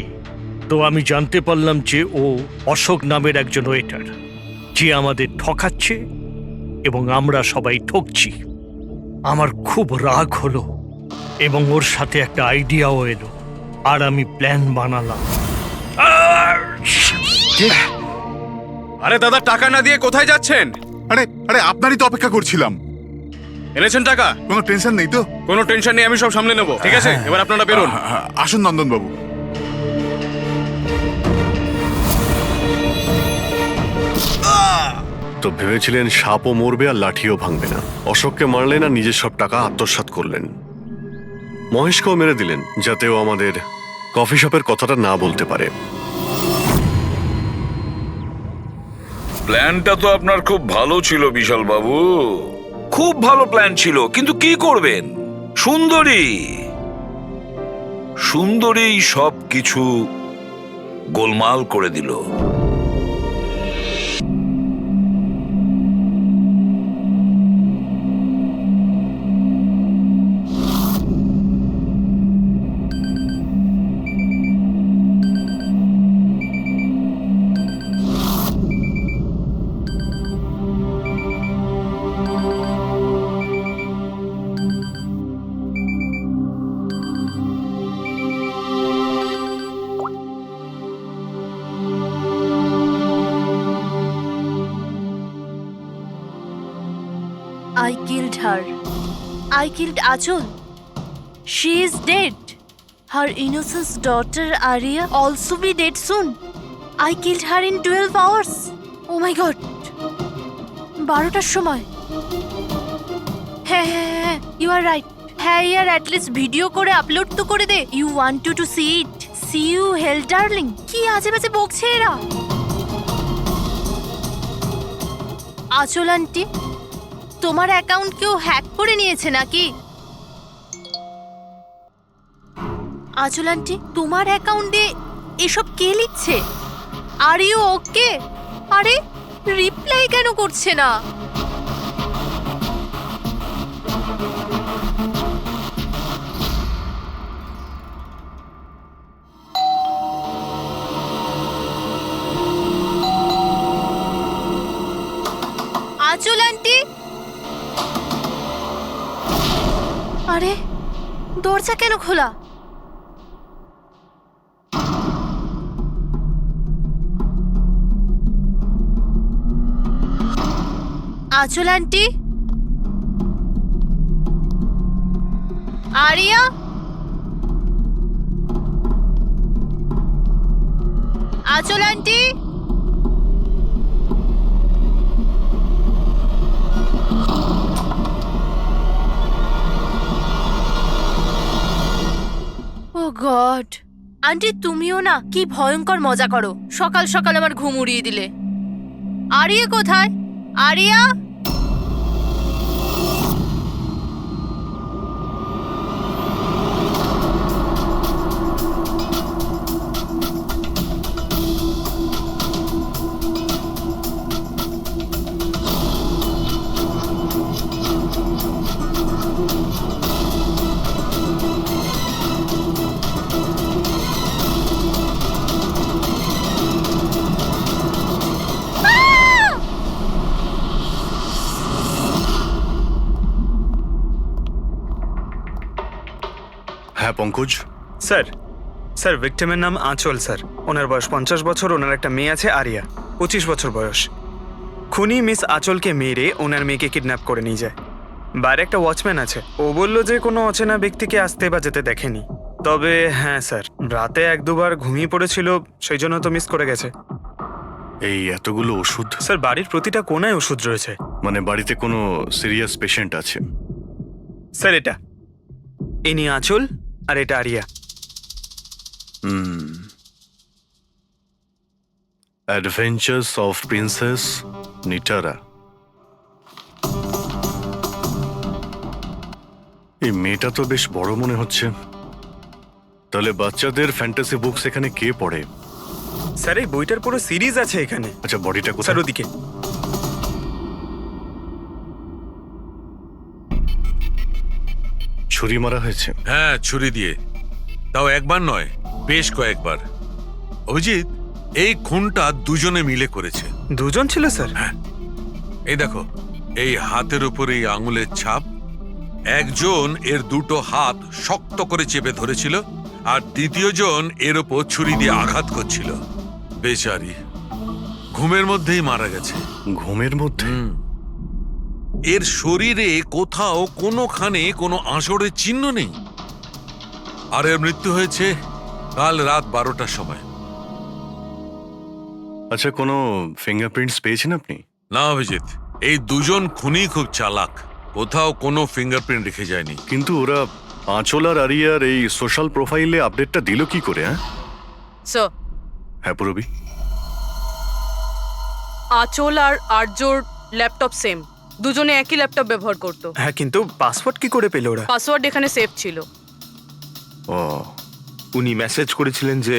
তো আমি জানতে পারলাম যে ও অশোক নামের একজন ওয়েটার, যে আমাদের ঠকাচ্ছে এবং আমরা সবাই ঠকছি। আমার খুব রাগ হলো এবং ওর সাথে একটা আইডিয়াও এলো, আর আমি প্ল্যান বানালাম। আরে দাদা, টাকা না দিয়ে কোথায় যাচ্ছেন? আরে আরে আপনারই তো অপেক্ষা করছিলাম। এনেছেন টাকা? কোনো টেনশন নেই তো? কোনো টেনশন নেই, আমি সব সামলে নেব। ঠিক আছে, এবার আপনারা বেরোন। আসুন নন্দন বাবু। তো ভেবেছিলেন সাপও মরবে আর লাঠিও ভাঙবে না। অশোককে মারলেন আর নিজের সব টাকা আত্মসাৎ করলেন। মহেশকেও মেরে দিলেন যাতে ও আমাদের কফি শপের কথাটা না বলতে পারে। প্ল্যানটা তো আপনার খুব ভালো ছিল বিশাল বাবু, খুব ভালো প্ল্যান ছিল, কিন্তু কি করবেন? সুন্দরী সব কিছু গোলমাল করে দিল। I killed her. I killed Achol. She is dead. Her innocent daughter Arya also be dead soon. I killed her in 12 hours. Oh my god. 12টার সময়। হ্যাঁ, you are right. হ্যাঁ ইয়ার, at least ভিডিও করে upload তো করে দে। You want to see it. See you hell darling. কি আজে বাজে বকছে এরা। আচল আন্টি, তোমার অ্যাকাউন্ট কেউ হ্যাক করে নিয়েছে নাকি? আচল আন্টি, তোমার অ্যাকাউন্টে এসব কে লিখছে? Are you okay? আরে রিপ্লাই কেন করছে না? আচল আন্টি, আরে দরজা কেন খোলা? আচল আন্টি, আরিয়া, আচল আন্টি, ও গড। আন্টি তুমিও না কি ভয়ঙ্কর মজা করো, সকাল সকাল আমার ঘুম উড়িয়ে দিলে। আরিয়া কোথায়? আরিয়া, হ্যাঁ পঙ্কজ। স্যার ভিক্টিমের নাম আঁচল স্যার। ওনার বয়স 50 বছর। ওনার একটা মেয়ে আছে আরিয়া, 25 বছর বয়স। খুনি মিস আঁচলকে মেরে ওনার মেয়েকে কিডন্যাপ করে নিয়ে যায়। বাইরে একটা ওয়াচম্যান আছে, ও বলল যে কোনো অচেনা ব্যক্তিকে আসতে বা যেতে দেখেনি। তবে হ্যাঁ স্যার, রাতে 1-2 বার ঘুমিয়ে পড়েছিল, সেই জন্য তো মিস করে গেছে। এই এতগুলো ওষুধ? স্যার বাড়ির প্রতিটা কোনায় ওষুধ রয়েছে। মানে বাড়িতে কোনো সিরিয়াস পেশেন্ট আছে? স্যার এটা ইনি আঁচল আর এটা Aria. Adventures of princess Nitara. এই মেয়েটা তো বেশ বড় মনে হচ্ছে। তাহলে বাচ্চাদের ফ্যান্টাসি বুকস এখানে কে পড়ে? স্যার এই বইটার পুরো সিরিজ আছে এখানে। আচ্ছা, বডিটা কোথায়? স্যার ওদিকে। ছুরি মারা হয়েছে? হ্যাঁ, ছুরি দিয়ে। তাও একবার নয়, বেশ কয়েকবার। অভিজিৎ, এই খুনটা দুজনে মিলে করেছে। দুজন ছিল স্যার? হ্যাঁ, এই দেখো, এই হাতের উপর এই আঙুলের ছাপ। একজন এর দুটো হাত শক্ত করে চেপে ধরেছিল, আর দ্বিতীয় জন এর ওপর ছুরি দিয়ে আঘাত করছিল। বেচারি ঘুমের মধ্যেই মারা গেছে। ঘুমের মধ্যে? এর শরীরে কোথাও কোনোখানে কোনো আঁচড়ের চিহ্ন নেই। আর এর মৃত্যু হয়েছে কাল রাত 12টার সময়। আচ্ছা, কোনো ফিঙ্গারপ্রিন্টস পেয়েছেন আপনি? না অভিজিৎ, এই দুজন খুনি খুব চালাক, কোথাও কোনো ফিঙ্গারপ্রিন্ট রেখে যায়নি। কিন্তু ওরা আঁচল আর আরিয়ার এই সোশ্যাল প্রোফাইলে আপডেটটা দিল কি করে? স্যার, হ্যাঁ পুরবি। আঁচল আর আর্যর ল্যাপটপ সেম, দুজনে একই ল্যাপটপ ব্যবহার করতো। হ্যাঁ, কিন্তু পাসওয়ার্ড কি করে পেল ওরা? পাসওয়ার্ড এখানে সেভ ছিল। ও, উনি মেসেজ করেছিলেন যে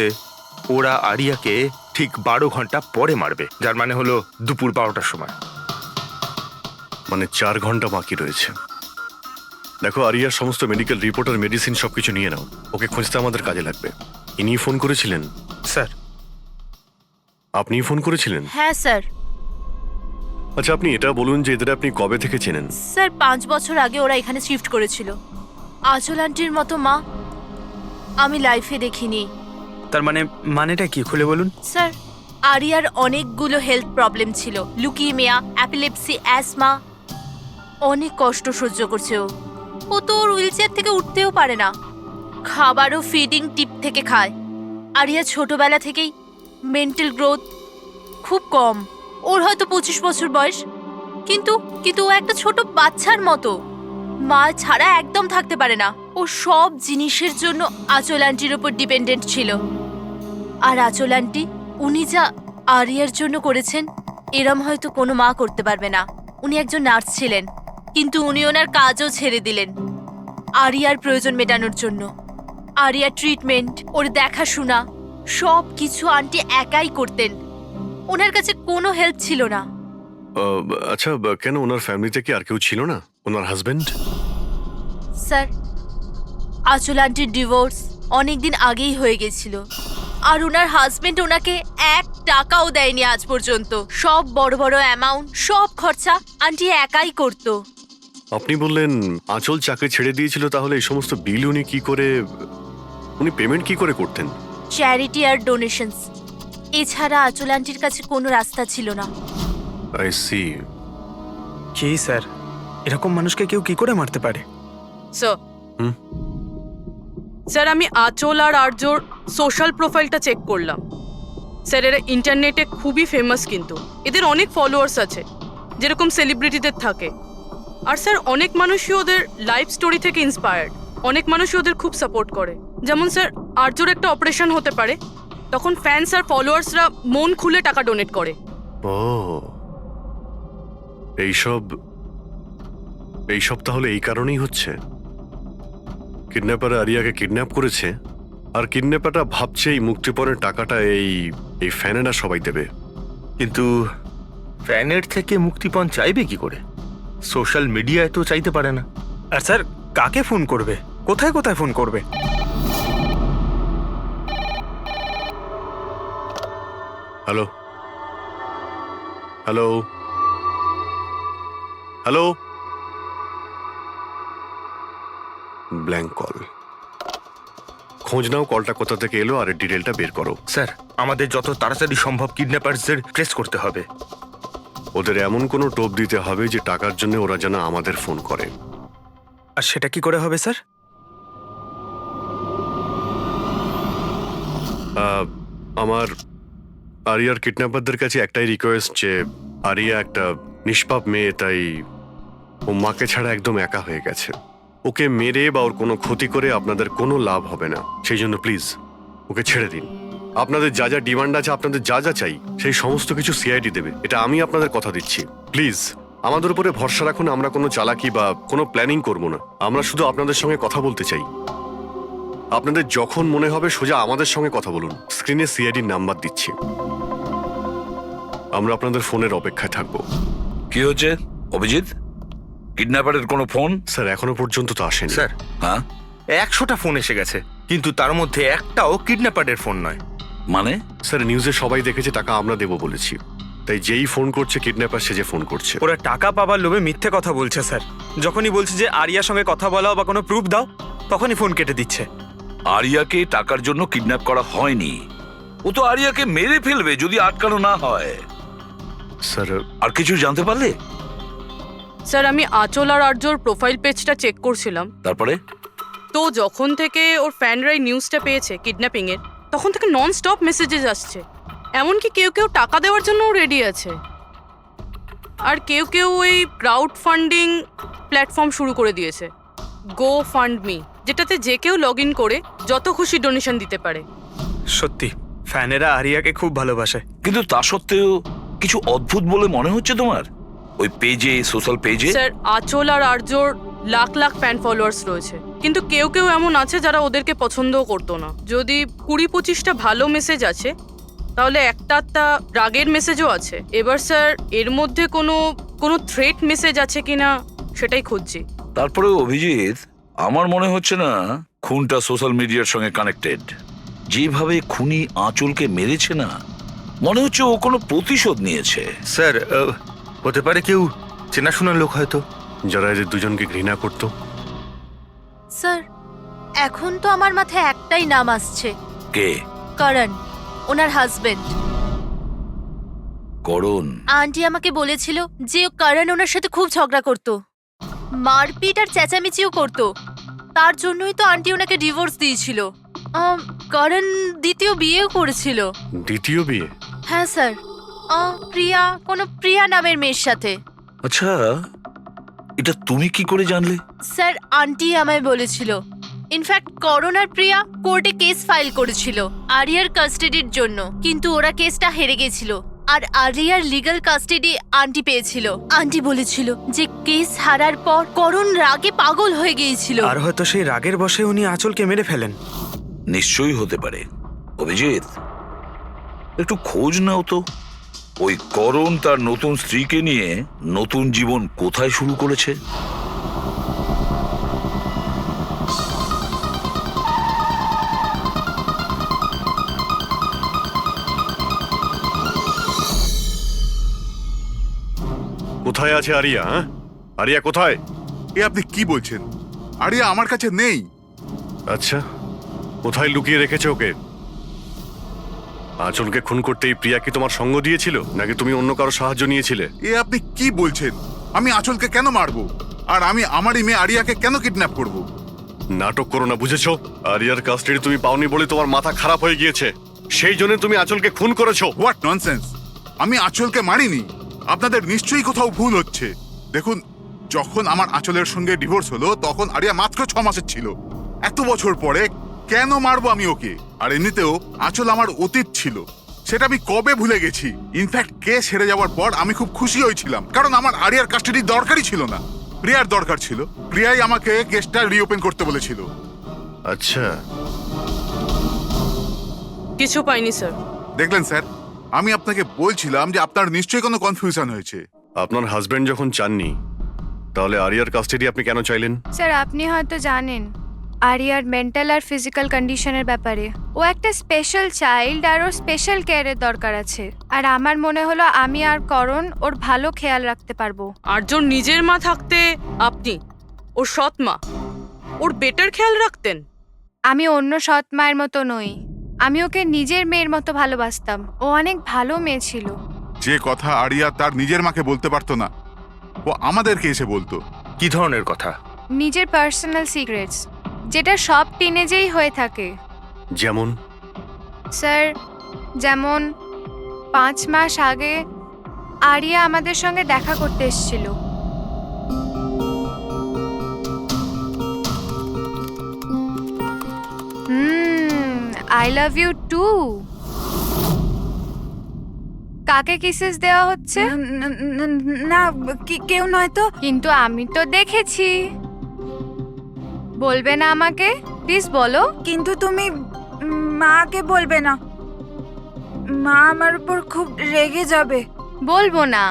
ওরা আরিয়াকে ঠিক 12 ঘন্টা পরে মারবে, যার মানে হলো দুপুর 12টার সময়। মানে 4 ঘন্টা বাকি রয়েছে। দেখো, আরিয়ার সমস্ত মেডিকেল রিপোর্ট আর মেডিসিন সবকিছু নিয়ে নাও। ওকে খুঁজতে আমাদের কাজে লাগবে। ইনি ফোন করেছিলেন? স্যার। আপনি ফোন করেছিলেন? হ্যাঁ স্যার। আচ্ছা, আপনি এটা বলুন যে এদের আপনি কবে থেকে চেনেন? স্যার 5 বছর আগে ওরা এখানে শিফট করেছিল। আঁচল আন্টির মতো মা আমি লাইফে দেখিনি। তার মানেটা কি, খুলে বলুন। স্যার, আরিয়ার অনেকগুলো হেলথ প্রবলেম ছিল, লুকিমিয়া, অ্যাপিলেপসি, অ্যাসমা। অনেক কষ্ট সহ্য করছে ও তো ওর হুইলচেয়ার থেকে উঠতেও পারে না। খাবারও ফিডিং টিপ থেকে খায়। আরিয়া ছোটবেলা থেকেই মেন্টাল গ্রোথ খুব কম। ওর হয়তো 25 বছর বয়স, কিন্তু ও একটা ছোট বাচ্চার মতো। মা ছাড়া একদম থাকতে পারে না। ও সব জিনিসের জন্য আঁচল আন্টির উপর ডিপেন্ডেন্ট ছিল। আর আঁচল আন্টি উনি যা আরিয়ার জন্য করেছেন, এরম হয়তো কোনো মা করতে পারবে না। উনি একজন নার্স ছিলেন, কিন্তু উনি ওনার কাজও ছেড়ে দিলেন আরিয়ার প্রয়োজন মেটানোর জন্য। আরিয়ার ট্রিটমেন্ট, ওর দেখাশোনা সব কিছু আন্টি একাই করতেন। ওনার কাছে কোনো হেল্প ছিল না। আচ্ছা, কেন ওনার ফ্যামিলিতে কি আর কেউ ছিল না? ওনার হাজবেন্ড? স্যার, আঁচল আন্টির ডিভোর্স অনেকদিন আগেই হয়ে গেছিল, আর ওনার হাজবেন্ড ওনাকে 1 টাকাও দেয়নি আজ পর্যন্ত। সব বড় বড় অ্যামাউন্ট, সব খরচা আন্টি একাই করতো। আপনি বললেন আঁচল চাকরি ছেড়ে দিয়েছিল, তাহলে এই সমস্ত বিল উনি পেমেন্ট কি করে করতেন? চ্যারিটি আর ডোনেশনস, এছাড়া আঁচল আন্টির কাছে কোনো রাস্তা ছিল না। I C. কি স্যার, এরকম মানুষকে কেউ কি করে মারতে পারে? স্যার, আমি আঁচল আর আর্যর সোশ্যাল প্রোফাইলটা চেক করলাম। স্যার, এরা ইন্টারনেটে খুবই ফেমাস, কিন্তু এদের অনেক ফলোয়ার্স আছে, যেরকম সেলিব্রিটিদের থাকে। আর স্যার, অনেক মানুষই ওদের লাইফ স্টোরি থেকে ইন্সপায়ার্ড। অনেক মানুষই ওদের খুব সাপোর্ট করে। যেমন স্যার, আর্যর একটা অপারেশন হতে পারে, তখন ফ্যান্স আর ফলোয়ার্সরা মন খুলে টাকা ডোনেট করে। ও, এইসব তাহলে এই কারণেই হচ্ছে। কিডন্যাপার আরিয়াকে কিডন্যাপ করেছে, আর কিডন্যাপারটা ভাবছে এই মুক্তিপণের টাকাটা এই ফ্যানেরা সবাই দেবে। কিন্তু ফ্যানের থেকে মুক্তিপণ চাইবে কি করে? সোশ্যাল মিডিয়ায় তো চাইতে পারে না। আর স্যার, কাকে ফোন করবে, কোথায় কোথায় ফোন করবে? Hello hello hello, blank call. খোঁজ নাও কলটা কোথা থেকে এলো আর এর ডিটেলটা বের করো। স্যার, আমাদের যত তাড়াতাড়ি সম্ভব কিডন্যাপারদের ট্রেস করতে হবে। ওদের এমন কোনো টোপ দিতে হবে যে টাকার জন্য ওরা যেন আমাদের ফোন করে। আর সেটা কি করে হবে স্যার? আমার আরিয়ার কিডন্যাপারদের কাছে একটাই রিকোয়েস্ট যে আরিয়া একটা নিষ্পাপ মেয়ে, তাই ও মাকে ছাড়া একদম একা হয়ে গেছে। ওকে মেরে বা ওর কোনো ক্ষতি করে আপনাদের কোনো লাভ হবে না, সেই জন্য প্লিজ ওকে ছেড়ে দিন। আপনাদের যা যা ডিমান্ড আছে, আপনাদের যা যা চাই, সেই সমস্ত কিছু সিআইডি দেবে, এটা আমি আপনাদের কথা দিচ্ছি। প্লিজ আমাদের উপরে ভরসা রাখুন, আমরা কোনো চালাকি বা কোনো প্ল্যানিং করব না। আমরা শুধু আপনাদের সঙ্গে কথা বলতে চাই। আপনাদের যখন মনে হবে সোজা আমাদের সঙ্গে কথা বলুন। স্ক্রিনে সিআইডির নাম্বার দিচ্ছি, আমরা আপনাদের ফোনের অপেক্ষায় থাকবো। কি হচ্ছে অভিজিৎ? কিডন্যাপারের কোনো ফোন? স্যার এখনো পর্যন্ত তো আসেনি। স্যার, হ্যাঁ 100টা ফোন এসে গেছে, কিন্তু তার মধ্যে একটাও কিডন্যাপারের ফোন নয়। মানে? স্যার নিউজে সবাই দেখেছে টাকা আমরা দেবো বলেছি, তাই যেই ফোন করছে কিডন্যাপার সেজে ফোন করছে। ওরা টাকা পাবার লোভে মিথ্যে কথা বলছে স্যার। যখনই বলছে যে আরিয়ার সঙ্গে কথা বলাও বা কোনো প্রুফ দাও, তখনই ফোন কেটে দিচ্ছে। আরিয়াকে টাকার জন্য কিডন্যাপ করা হয়নি, ও তো আরিয়াকে মেরে ফেলবে যদি আটকানো না হয়। স্যার আর কিছু জানতে পারলে? স্যার আমি আঁচল আর আর্যর প্রোফাইল পেজটা চেক করছিলাম, তারপরে? তো যখন থেকে ওর ফ্যানরাই নিউজটা পেয়েছে কিডন্যাপিং এর, তখন থেকে নন স্টপ মেসেজেস আসছে। এমনকি কেউ কেউ টাকা দেওয়ার জন্যও রেডি আছে, আর কেউ কেউ ওই ক্রাউড ফান্ডিং প্ল্যাটফর্ম শুরু করে দিয়েছে, গো ফান্ড মি, যেটাতে যে কেউ লগ ইন করে যত খুশি ডোনেশন দিতে পারে। সত্যি ফ্যানেরা আরিয়াকে খুব ভালোবাসে। কিন্তু তা সত্ত্বেও কিছু অদ্ভুত বলে মনে হচ্ছে তোমার ওই পেজে, সোশ্যাল পেজে? স্যার আঁচল আর আর্যর লাখ লাখ ফ্যান ফলোয়ার্স রয়েছে, কিন্তু কেউ কেউ এমন আছে যারা ওদেরকে পছন্দও করতো না। যদি 20-25টা ভালো মেসেজ আছে, তাহলে একটা রাগের মেসেজও আছে। এবার স্যার এর মধ্যে কোনো থ্রেট মেসেজ আছে কিনা সেটাই খুঁজছি। তারপরে অভিজিৎ, আমার মনে হচ্ছে না খুনটা সোশ্যাল মিডিয়ার সঙ্গে কানেক্টেড। যেভাবে খুনি আঁচলকে মেরেছে না, মনে হচ্ছে ও কোনো প্রতিশোধ নিয়েছে। স্যার হতে পারে কেউ চেনাশোনার লোক হয়তো, যারা এদের দুজনকে ঘৃণা করতো। স্যার এখন তো আমার মাথায় একটাই নাম আসছে। কে? করণ, ওনার হাজবেন্ড। করণ? আন্টি আমাকে বলেছিল যে করণ ওনার সাথে খুব ঝগড়া করতো, মারপিট আর চেঁচামেচিও করতো। তার জন্যই তো আন্টি ওনাকে ডিভোর্স দিয়েছিল। করণ দ্বিতীয় বিয়েও করেছিল। দ্বিতীয় বিয়ে? হ্যাঁ স্যার, কোনো প্রিয়া নামের মেয়ের সাথে। আচ্ছা, এটা তুমি কি করে জানলে? স্যার আন্টি আমায় বলেছিল। ইনফ্যাক্ট করণ আর প্রিয়া কোর্টে কেস ফাইল করেছিল আরিয়ার কাস্টাডির জন্য, কিন্তু ওরা কেসটা হেরে গেছিল আর আরিয়ার লিগ্যাল কাস্টাডি আন্টি পেয়েছিল। আন্টি বলেছিল যে কেস হারার পর করণ রাগে পাগল হয়ে গিয়েছিল, আর হয়তো সেই রাগের বশে উনি আঁচলকে মেরে ফেলেন। নিশ্চয়ই হতে পারে। অভিজিৎ, একটু খোঁজ নাও তো, ওই করণ তার নতুন স্ত্রীকে নিয়ে নতুন জীবন কোথায় শুরু করেছে। কোথায় আছে আরিয়া? আরিয়া কোথায়? এ আপনি কি বলছেন? আরিয়া আমার কাছে নেই। আচ্ছা, কোথায় লুকিয়ে রেখেছে ওকে? আঁচলকে খুন করতেই প্রিয়া কি তোমার সঙ্গ দিয়েছিল, নাকি তুমি অন্য কারো সাহায্য নিয়েছিলে? এ আপনি কি বলছেন? আমি আঁচলকে কেন মারবো? আর আমি আমারই মেয়ে আরিয়াকে কেন কিডন্যাপ করব? নাটক করো না, বুঝেছো? আরিয়ার কাস্টাডি তুমি পাওনি বলে তোমার মাথা খারাপ হয়ে গিয়েছে, সেই জন্য তুমি আঁচলকে খুন করেছো। What nonsense! আমি আঁচলকে মারিনি। আপনাদের নিশ্চয়ই কোথাও ভুল হচ্ছে। দেখুন, যখন আমার আঁচলের সঙ্গে ডিভোর্স হলো তখন আরিয়া মাত্র 6 মাসের ছিল। এত বছর পরে কেন মারবো আমি ওকে? আর এমনিতেও আঁচল আমার অতীত ছিল, সেটা আমি কবে ভুলে গেছি। ইনফ্যাক্ট কেস হেরে যাওয়ার পর আমি খুব খুশি হয়েছিলাম, কারণ আমার আরিয়ার কাস্টাডি দরকারই ছিল না, প্রিয়ার দরকার ছিল। প্রিয়াই আমাকে কেসটা রিওপেন করতে বলেছিল। আচ্ছা, কিছু পাইনি স্যার। দেখলেন স্যার, আমি আপনাকে বলছিলাম যে আপনার নিশ্চয়ই কোনো কনফিউশন হয়েছে। আপনার হাজবেন্ড যখন চাননি, তাহলে আরিয়ার কাস্টাডি আপনি কেন চাইলেন? স্যার আপনি হয়তো জানেন আরিয়ার মেন্টাল আর ফিজিক্যাল কন্ডিশনের ব্যাপারে। ও একটা স্পেশাল চাইল্ড আর ওর স্পেশাল কেয়ারের দরকার আছে, আর আমার মনে হলো আমি আর করণ ওর ভালো খেয়াল রাখতে পারবো। আর্যর নিজের মা থাকতে আপনি ওর সৎ মা, ওর বেটার খেয়াল রাখতেন? আমি অন্য সৎ মায়ের মতো নই, আমি ওকে নিজের মেয়ের মতো ভালোবাসতাম। ও অনেক ভালো মেয়ে ছিল। যে কথা আরিয়া তার নিজের মাকে বলতে পারতো না, ও আমাদেরকে এসে বলতো। কি ধরনের কথা? নিজের পার্সোনাল সিক্রেটস, যেটা সব টিনেজেই হয়ে থাকে। যেমন? স্যার যেমন 5 মাস আগে আরিয়া আমাদের সঙ্গে দেখা করতে এসেছিল। I love you too. কাকে কিসেস দেওয়া হচ্ছে? না কেউ নয় তো। কিন্তু আমি তো দেখেছি। বলবে না আমাকে? প্লিজ বলো। কিন্তু তুমি মাকে বলবে না, মা আমার উপর খুব রেগে যাবে। বলবো না।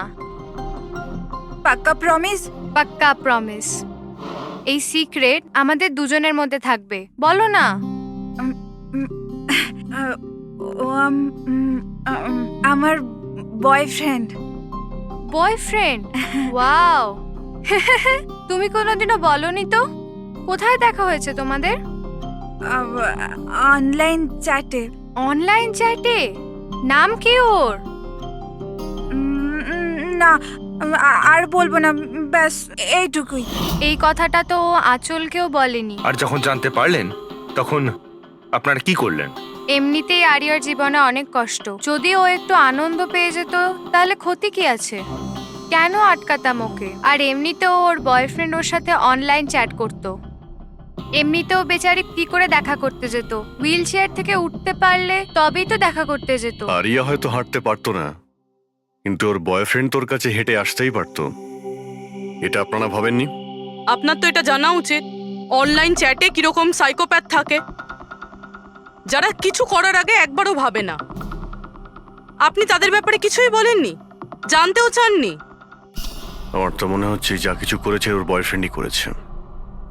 পাক্কা প্রমিস? পাক্কা প্রমিস। এই সিক্রেট আমাদের দুজনের মধ্যে থাকবে। বলো না। ও আমার বয়ফ্রেন্ড। বয়ফ্রেন্ড? ওয়াও। তুমি কোনোদিনও বলনি তো। কোথায় দেখা হয়েছে তোমাদের? অনলাইন চ্যাটে। অনলাইন চ্যাটে? নাম কি ওর? না আর বলবো না, ব্যাস এইটুকুই। এই কথাটা তো আঁচলকেও বলেনি। আর যখন জানতে পারলেন তখন আপনারা কি করলেন? এমনিতেই আরিয়ার জীবনে অনেক কষ্ট। যদি ও একটু আনন্দ পেয়ে যেত তাহলে ক্ষতি কি আছে? কেন আটকাতাম ওকে? আর এমনিতেও ওর বয়ফ্রেন্ড ওর সাথে অনলাইন চ্যাট করত। এমনিতেও বেচারি কি করে দেখা করতে যেত? হুইল চেয়ার থেকে উঠতে পারলে তবেই তো দেখা করতে যেত। আরিয়া হয়তো হাঁটতে পারতো না, কিন্তু ওর বয়ফ্রেন্ড তোর কাছে হেঁটে আসতেই পারতো। এটা আপনারা ভাবেননি? আপনার তো এটা জানা উচিত অনলাইন চ্যাটে কিরকম সাইকোপ্যাথ থাকে, যারা কিছু করার আগে একবারও ভাবে না। আপনি তাদের ব্যাপারে কিছুই বলেননি, জানতেও চাননি। আমার তো মনে হচ্ছে যা কিছু করেছে ওর বয়ফ্রেন্ডই করেছে।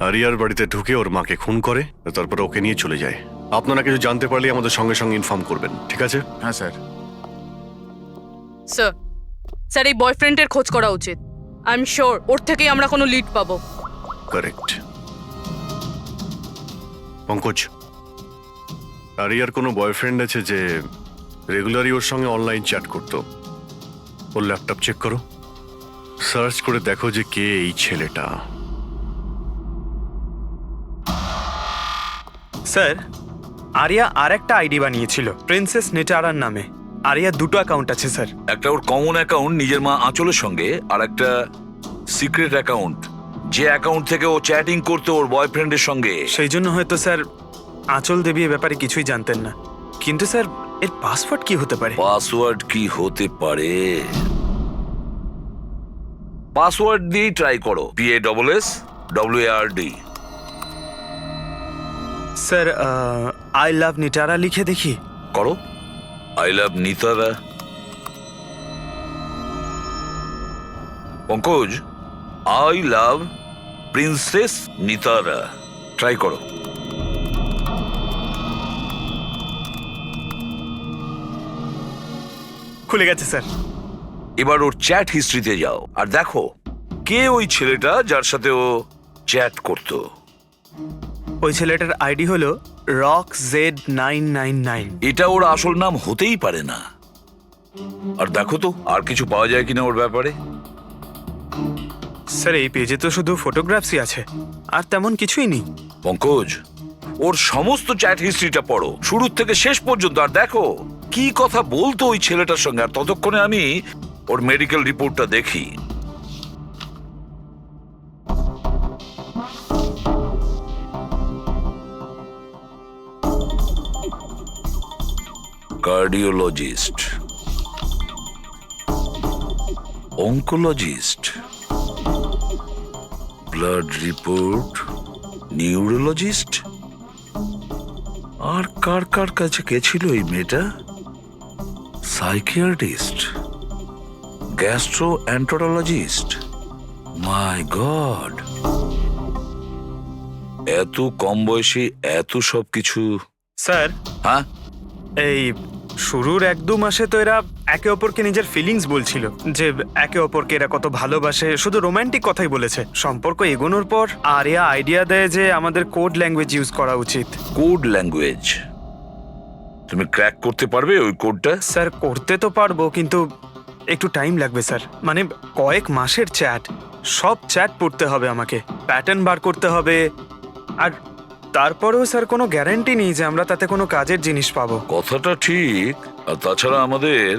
আরিয়ার বাড়িতে ঢুকে ওর মাকে খুন করে, তারপর ওকে নিয়ে চলে যায়। আপনারা কিছু জানতে পারলে আমাদের সঙ্গে সঙ্গে ইনফর্ম করবেন, ঠিক আছে? হ্যাঁ স্যার। স্যার স্যার এই বয়ফ্রেন্ডের খোঁজ করা উচিত। আই এম শিওর ওর থেকেই আমরা কোনো লিড পাবো। কারেক্ট। পঙ্কজ, আরিয়ার কোনো বয়ফ্রেন্ড আছে যে রেগুলারই ওর সঙ্গে অনলাইন চ্যাট করতো? ওর ল্যাপটপ চেক করো, সার্চ করে দেখো যে কে এই ছেলেটা। স্যার, আরিয়া আর একটা আইডি বানিয়েছিল প্রিন্সেস নেটারার নামে। আরিয়া দুটো অ্যাকাউন্ট আছে স্যার। একটা ওর কমন অ্যাকাউন্ট নিজের মা আঁচলের সঙ্গে, আর একটা সিক্রেট অ্যাকাউন্ট, যে অ্যাকাউন্ট থেকে ও চ্যাটিং করতো ওর বয়ফ্রেন্ডের সঙ্গে। সেই জন্য হয়তো স্যার আঁচল দেবী এ ব্যাপারে কিছুই জানতেন না। কিন্তু স্যার এর পাসওয়ার্ড কি হতে পারে? পাসওয়ার্ড কি হতে পারে? পাসওয়ার্ড দিয়ে ট্রাই করো। PASSWARD। Sir I love Nitara লিখে দেখি। করো I love Nitara. Pankaj, I love princess Nitara, try করো। খুলে গেছে স্যার। এবার ওর চ্যাট হিস্ট্রিতে যাও আর দেখো কে ওই ছেলেটা যার সাথে ও চ্যাট করতো। ওই ছেলেটার আইডি হলো RockZ999। এটা ওর আসল নাম হতেই পারে না। আর দেখো তো আর কিছু পাওয়া যায় কিনা ওর ব্যাপারে। স্যার এই পেজে তো শুধু ফটোগ্রাফসই আছে, আর তেমন কিছুই নেই। পঙ্কজ, ওর সমস্ত চ্যাট হিস্ট্রিটা পড়ো শুরু থেকে শেষ পর্যন্ত, আর দেখো কি কথা বলতো ওই ছেলেটার সঙ্গে। আর ততক্ষণে আমি ওর মেডিকেল রিপোর্টটা দেখি। Cardiologist, oncologist, blood report, neurologist. আর কার কার কাছে গেছিল এই মেয়েটা? Psychiatrist, gastroenterologist. মাই গড, এত কম বয়সে এত সব কিছু। স্যার, হ্যাঁ, এই শুরুর 1-2 মাসে তো এরা একে অপরকে নিজের ফিলিংস বলছিল, যে একে অপরকে এরা কত ভালোবাসে, শুধু রোমান্টিক কথাই বলেছে। সম্পর্ক এগোনোর পর আরিয়া আইডিয়া দেয় যে আমাদের কোড ল্যাঙ্গুয়েজ ইউজ করা উচিত। Code language? তুমি ক্র্যাক করতে পারবে ওই কোডটা? স্যার করতে তো পারবো, কিন্তু একটু টাইম লাগবে স্যার। মানে কয়েক মাসের চ্যাট, সব চ্যাট পড়তে হবে আমাকে, প্যাটার্ন বার করতে হবে। আর তারপরেও স্যার কোনো গ্যারান্টি নেই যে আমরা তাতে কোনো কাজের জিনিস পাবো। কথাটা ঠিক। আর তাছাড়া আমাদের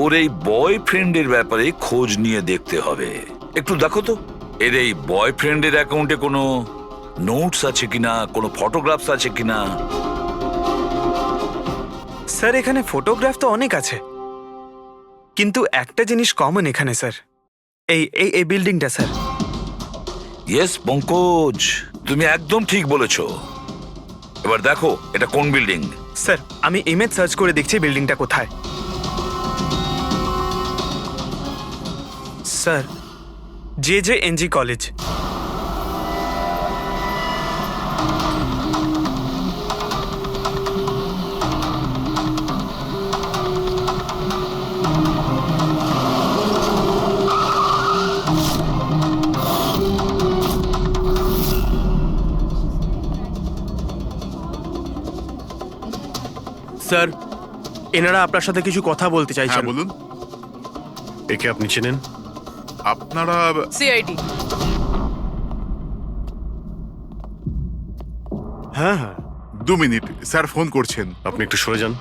ওর এই বয়ফ্রেন্ডের ব্যাপারে খোঁজ নিয়ে দেখতে হবে। একটু দেখো তো এর এই বয়ফ্রেন্ডের অ্যাকাউন্টে কোনো নোটস আছে কিনা, কোনো ফটোগ্রাফস আছে কিনা। স্যার এখানে ফটোগ্রাফ তো অনেক আছে, কিন্তু একটা জিনিস কমন এখানে স্যার, এই এই এই বিল্ডিংটা স্যার। ইয়েস পঙ্কজ, তুমি একদম ঠিক বলেছো। এবার দেখো এটা কোন বিল্ডিং। স্যার আমি ইমেজ সার্চ করে দেখছি বিল্ডিংটা কোথায়। Sir JJNG college. স্যার এনারা আপনার সাথে কিছু কথা বলতে চাইছেন। হ্যাঁ বলুন। একে আপনি চেনেন? আপনারা সিআইডি। হ্যাঁ হ্যাঁ 2 মিনিট, স্যার ফোন করছেন। আপনি একটু সরে যান।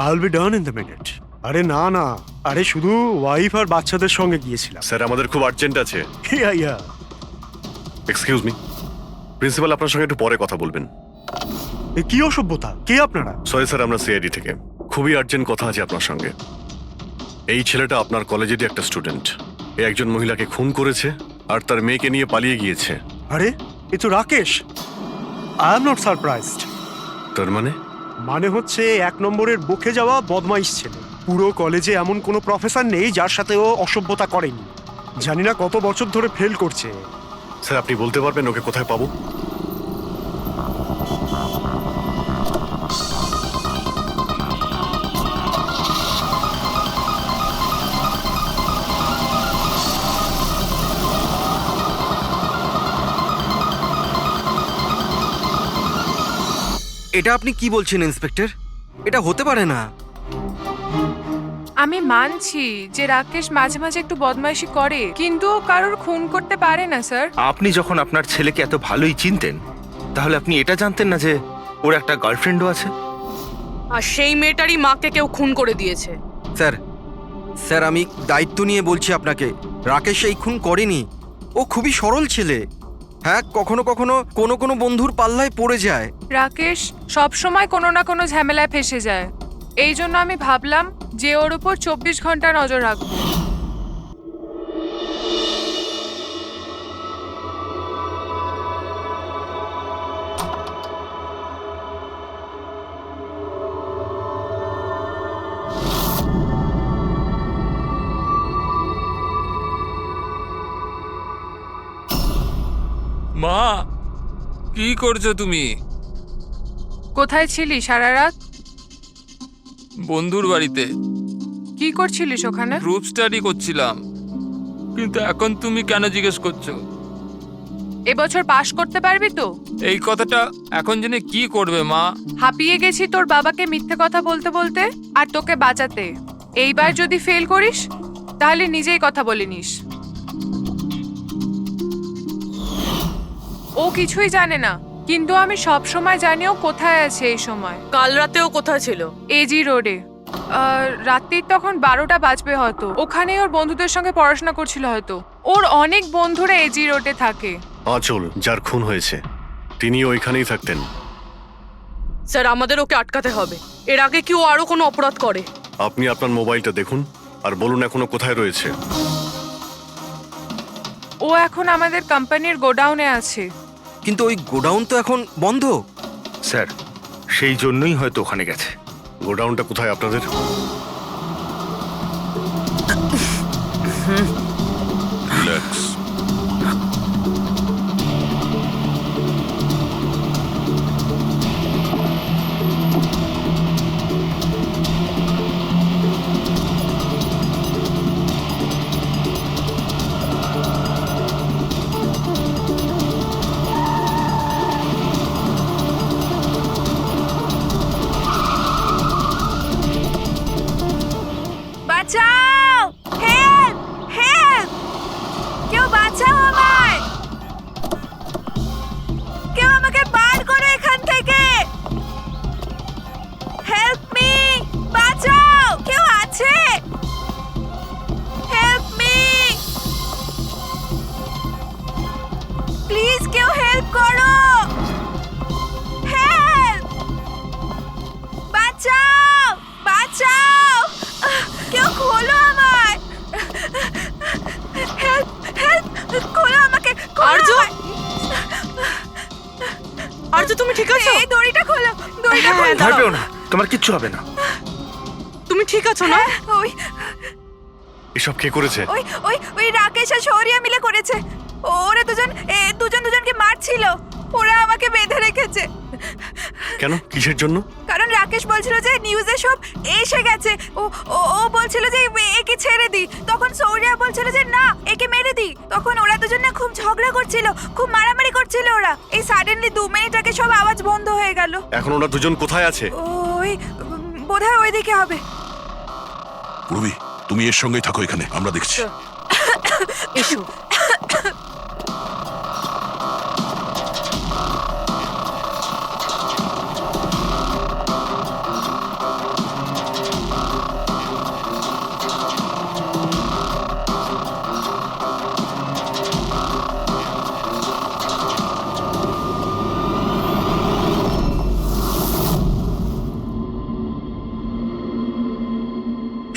I will be done in the minute. আরে না না, আরে শুধু ওয়াইফ আর বাচ্চাদের সঙ্গে গিয়েছিলাম। স্যার আমাদের খুব আর্জেন্ট আছে। ইয়া ইয়া। এক্সকিউজ মি, প্রিন্সিপাল আপনার সঙ্গে একটু পরে কথা বলবেন। এ কি অসভ্যতা? কে আপনারা? সরি স্যার, আমরা সিআইডি থেকে। খুবই আর্জেন্ট কথা আছে আপনার সঙ্গে। এই ছেলেটা আপনার কলেজেরই একটা স্টুডেন্ট। এ একজন মহিলাকে খুন করেছে আর তার মেয়েকে নিয়ে পালিয়ে গিয়েছে। আরে এ তো Rakesh. I am not surprised. তার মানে হচ্ছে 1 নম্বরের বকে যাওয়া বদমাইশ ছেলে। পুরো কলেজে এমন কোনো প্রফেসর নেই যার সাথে ও অসভ্যতা করেনি। জানি না কত বছর ধরে ফেল করছে। স্যার আপনি বলতে পারবেন ওকে কোথায় পাবো? এটা আপনি কি বলছেন ইন্সপেক্টর? এটা হতে পারে না। আমি মানছি যে রাকেশ মাঝে মাঝে একটু বদমাইশি করে, কিন্তু ও কারোর খুন করতে পারে না স্যার। আপনি যখন আপনার ছেলেকে এত ভালোই চিনতেন, তাহলে আপনি এটা জানতেন না যে ওর একটা গার্লফ্রেন্ডও আছে? আর সেই মেয়েটারই মাকে কেউ খুন করে দিয়েছে। স্যার স্যার আমি দায়িত্ব নিয়ে বলছি আপনাকে, রাকেশ এই খুন করেনি। ও খুবই সরল ছেলে। হ্যাঁ, কখনো কখনো কোনো বন্ধুর পাল্লায় পড়ে যায়। রাকেশ সব সময় কোনো না কোনো ঝামেলায় ফেসে যায়। এই জন্য আমি ভাবলাম যে ওর উপর 24 ঘন্টা নজর রাখবো। মা, কি করছো তুমি? কোথায় ছিলি সারা রাত? বন্ধুর বাড়িতে। কি করছিলিস ওখানে? গ্রুপ স্টাডি করছিলাম। কিন্তু এখন তুমি কেন জিজ্ঞেস করছো? এবছর পাশ করতে পারবি তো? এই কথাটা এখন জেনে কি করবে মা? হাঁপিয়ে গেছি তোর বাবাকে মিথ্যে কথা বলতে বলতে আর তোকে বাঁচাতে। এইবার যদি ফেল করিস তাহলে নিজেই কথা বলে নিস। ও কিছুই জানে না, কিন্তু আমি সব সময় জানি ও কোথায় আছে। এই সময় কাল রাতেও কোথায় ছিল? এজি রোডে। রাত্রির তখন 12টা বাজবে হয়তো। ওখানে ওর বন্ধুদের সঙ্গে পড়াশোনা করছিল হয়তো। ওর অনেক বন্ধুরা এজি রোডে থাকে। আঁচল যার খুন হয়েছে তিনি ওইখানেই থাকতেন। স্যার আমাদের ওকে আটকাতে হবে। এর আগে কি ও আরো কোনো অপরাধ করে? আপনি আপনার মোবাইলটা দেখুন আর বলুন এখনো কোথায় রয়েছে। ও এখন আমাদের কোম্পানির গোডাউনে আছে। কিন্তু ওই গোডাউন তো এখন বন্ধ। স্যার সেই জন্যই হয়তো ওখানে গেছে। গোডাউনটা কোথায় আপনাদের? রিল্যাক্স। বাঁচাও! হেল্প! হেল্প! কেউ বাঁচাও আমায়! কেউ আমাকে বার করো এখান থেকে! Help me! বাঁচাও! কেউ আছে? কেউ হেল্প করো, হেল্প, বাঁচাও, বাঁচাও, কেউ খোলো আমায়, হেল্প, হেল্প, খোলো আমাকে, আরজু, আরজু তুমি ঠিক আছো? এই দড়িটা খোলো, দড়িটা খোলো। ভয় পেও না, তোমার কিচ্ছু হবে না। তুমি ঠিক আছো না? ওই এসব কে করেছে? ওই ওই ওই রাকেশ আর শৌরিয়া মিলে করেছে। ওরা দুজনকে মারছিল, ওরা আমাকে বেঁধে রেখেছে। কেন, কিসের জন্য? কারণ রাকেশ বলছিল যে নিউজে সব এসে গেছে, ও ও ও বলছিল যে একে ছেড়ে দি, তখন শৌরিয়া বলছিল যে না একে মেরে দি। তখন ওরা দুজন না খুব ঝগড়া করছিল, খুব মারামারি করছিল ওরা। এই সাডেনলি 2 মিনিট আগে সব আওয়াজ বন্ধ হয়ে গেল। এখন ওরা দুজন কোথায় আছে? ওই বোধহয় ওইদিকে হবে। রবি, তুমি এর সঙ্গেই থাকো, এখানে আমরা দেখছি। এসো।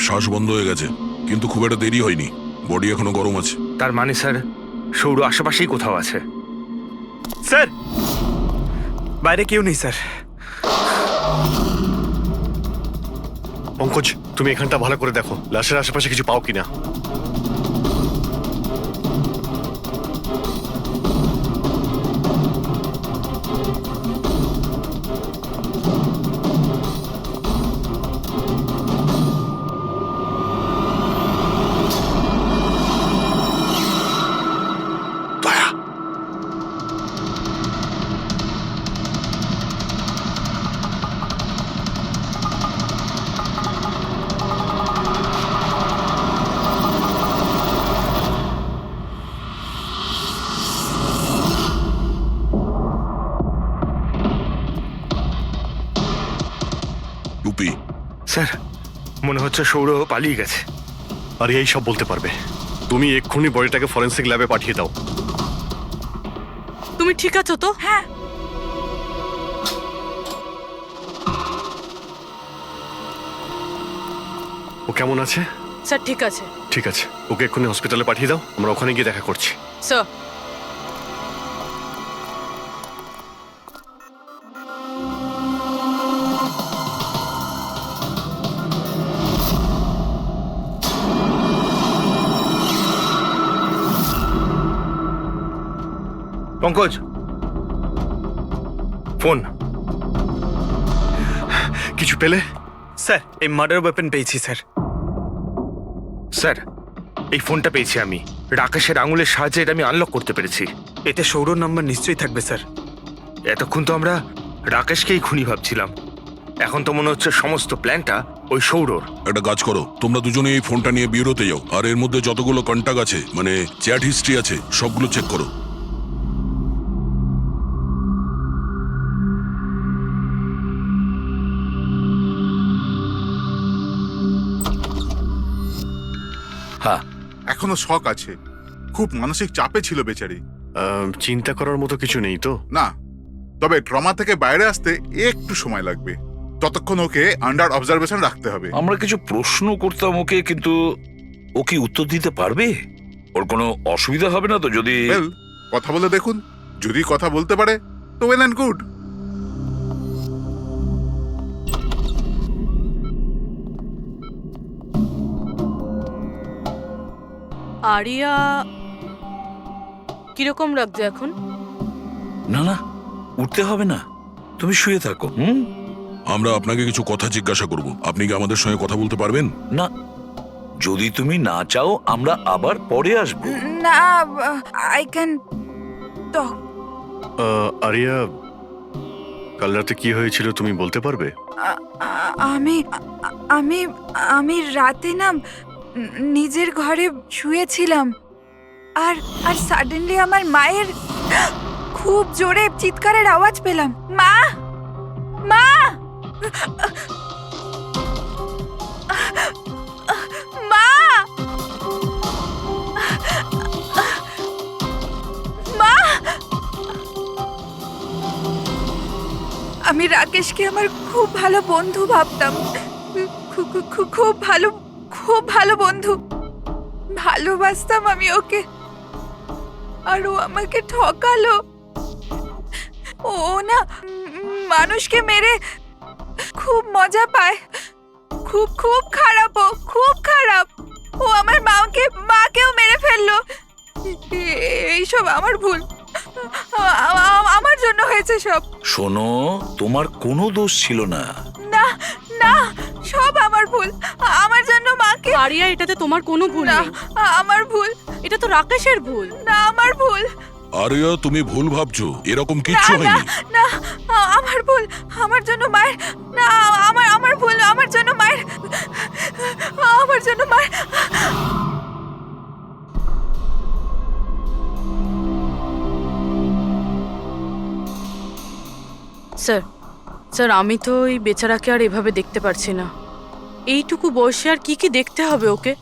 শ্বাস বন্ধ হয়ে গেছে, কিন্তু খুব একটা দেরি হয়নি, বডি এখনো গরম আছে। তার মানে স্যার সৌর আশেপাশেই কোথাও আছে। স্যার বাইরে কেউ নেই স্যার। পঙ্কজ, তুমি এখানটা ভালো করে দেখো, লাশের আশেপাশে কিছু পাও কিনা। টুপি, স্যার মনে হচ্ছে সৌর পালিয়ে গেছে। আর এই সব বলতে পারবে? তুমি এক্ষুনি বডিটাকে ফরেন্সিক ল্যাবে পাঠিয়ে দাও। তুমি ঠিক আছো তো? হ্যাঁ। ও কেমন আছে? স্যার ঠিক আছে। ঠিক আছে, ওকে এক্ষুনি হসপিটালে পাঠিয়ে দাও, আমরা ওখানে গিয়ে দেখা করছি। Sir Pankaj, phone. কিছু পেলে? স্যার এই মার্ডার ওয়েপন পেয়েছি স্যার। স্যার এই ফোনটা পেয়েছি আমি, রাকেশের আঙুলের সাহায্যে এটা আমি আনলক করতে পেরেছি। এতে সৌরর নাম্বার নিশ্চয়ই থাকবে স্যার। এতক্ষণ তো আমরা রাকেশকেই খুনি ভাবছিলাম, এখন তো মনে হচ্ছে সমস্ত প্ল্যানটা ওই সৌরর। একটা কাজ করো, তোমরা দুজনে এই ফোনটা নিয়ে বিউরোতে যাও, আর এর মধ্যে যতগুলো কন্টাক্ট আছে, মানে চ্যাট হিস্ট্রি আছে, সবগুলো চেক করো। হ্যাঁ, এখনো শক আছে, খুব মানসিক চাপে ছিল বেচারি। চিন্তা করার মতো কিছু নেই তো? না, তবে ট্রমা থেকে বাইরে আসতে একটু সময় লাগবে, ততক্ষণ ওকে আন্ডার অবজারভেশন রাখতে হবে। আমরা কিছু প্রশ্ন করতাম ওকে, কিন্তু ও কি উত্তর দিতে পারবে? ওর কোনো অসুবিধা হবে না তো যদি? Well, কথা বলে দেখুন, যদি কথা বলতে পারে তো ওয়েল অ্যান্ড গুড। আরিয়া কিরকম লাগছে এখন? না না, উঠতে হবে না, তুমি শুয়ে থাকো। আমরা আপনাকে কিছু কথা জিজ্ঞাসা করব, আপনি কি আমাদের সঙ্গে কথা বলতে পারবেন? না, যদি তুমি না চাও আমরা আবার পরে আসবো। না, আই ক্যান টক। আরিয়া, কাল রাতে কি হয়েছিল তুমি বলতে পারবে? আমি আমি আমি রাতে না নিজের ঘরে শুয়েছিলাম, আর আর সাডেনলি আমার মায়ের খুব জোরে চিৎকারের আওয়াজ পেলাম। মা, মা, মা, মা, আমি রাকেশকে আমার খুব ভালো বন্ধু ভাবতাম, খুব ভালো বন্ধু ভালোবাসতাম আমি ওকে, আর ও আমাকে ঠকালো। ও না মানুষকে মেরে খুব মজা পায়, খুব খারাপ, ও খুব খারাপ। ও আমার মাকেও মেরে ফেললো। এইসব আমার ভুল, আমার জন্য হয়েছে সব। শোনো, তোমার কোনো দোষ ছিল না। না না, সব আমার ভুল, আমার জন্য মাকে। আরিয়া, এটাতে তোমার কোনো ভুল নেই। আমার ভুল, এটা তো রাকেশের ভুল। না আমার ভুল। আরিয়া, তুমি ভুল ভাবছো, এরকম কিচ্ছু না হয়নি। না, আমার ভুল, আমার জন্য মায়ের। না, আমার ভুল, আমার জন্য মায়ের, আমার জন্য মায়ের। স্যার আমি তো এই বেচারাকে আর এভাবে দেখতে পারছি না। এইটুকু বয়সে আর কি দেখতে হবে ওকে?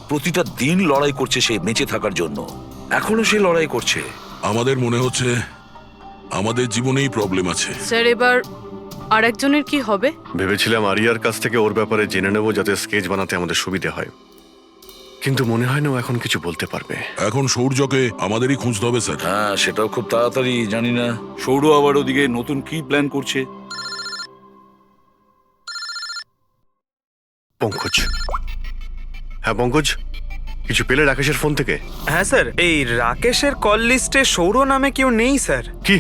প্রতিটা দিন লড়াই করছে সে বেঁচে থাকার জন্য, এখনো সে লড়াই করছে। আমাদের মনে হচ্ছে আমাদের জীবনেই প্রবলেম আছে। স্যার এবার আর একজনের কি হবে? ভেবেছিলাম আরিয়ার কাছ থেকে ওর ব্যাপারে জেনে নেব, যাতে স্কেচ বানাতে আমাদের সুবিধা হয়, কিন্তু মনে হয় না ও এখন কিছু বলতে পারবে। এখন সৌর্যকে আমাদেরই খুঁজতে হবে স্যার। হ্যাঁ, সেটাও খুব তাড়াতাড়ি। জানি না সৌর আবার ওদিকে নতুন কি প্ল্যান করছে। পঙ্কজ। হ্যাঁ পঙ্কজ, কিছু পেলে রাকেশের ফোন থেকে? হ্যাঁ স্যার, এই রাকেশের কল লিস্টে সৌর নামে কেউ নেই স্যার। কি?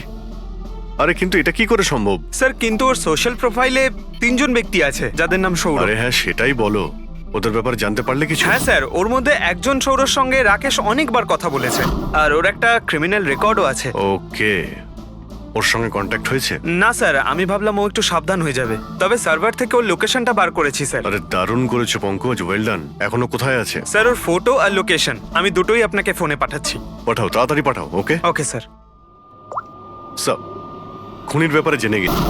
আরে কিন্তু এটা কি করে সম্ভব? স্যার কিন্তু ওর সোশ্যাল প্রোফাইলে 3 জন ব্যক্তি আছে যাদের নাম সৌর। আরে হ্যাঁ, সেটাই বলো, ওদের ব্যাপারে জানতে পারলে কিছু? হ্যাঁ স্যার, ওর মধ্যে একজন সৌরর সঙ্গে রাকেশ অনেকবার কথা বলেছে, আর ওর একটা ক্রিমিনাল রেকর্ডও আছে। ওকে, ওর সঙ্গে কন্ট্যাক্ট হয়েছে? না স্যার, আমি ভাবলাম ও একটু সাবধান হয়ে যাবে, তবে সার্ভার থেকে ওর লোকেশনটা বার করেছি স্যার। আরে দারুণ করেছো পঙ্কজ, ওয়েল ডান। এখনো কোথায় আছে? স্যার ওর ফটো আর লোকেশন আমি দুটোই আপনাকে ফোনে পাঠাচ্ছি। পাঠাও, তাড়াতাড়ি পাঠাও। ওকে ওকে স্যার। স্যার, খুনির ব্যাপারে জেনে গেছি।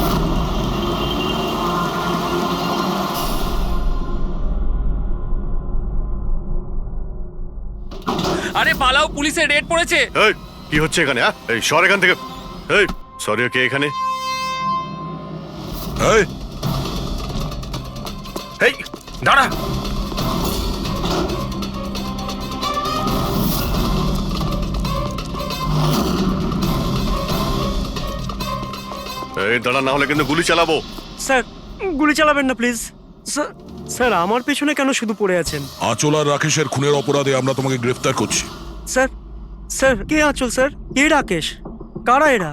আরে পালাও, পুলিশের রেড পড়েছে। এই কি হচ্ছে এখানে? এই সর এখান থেকে। এই সরি, কে এখানে? এই এই দাঁড়া। এই দাঁড়া, না হলে কিন্তু গুলি চালাবো। স্যার গুলি চালাবেন না প্লিজ। স্যার আমার পেছনে কেন শুধু পড়ে আছেন? আঁচল আর রাকেশের খুনের অপরাধে আমরা তোমাকে গ্রেফতার করছি। স্যার কে আঁচল স্যার? কে রাকেশ? কারা এরা?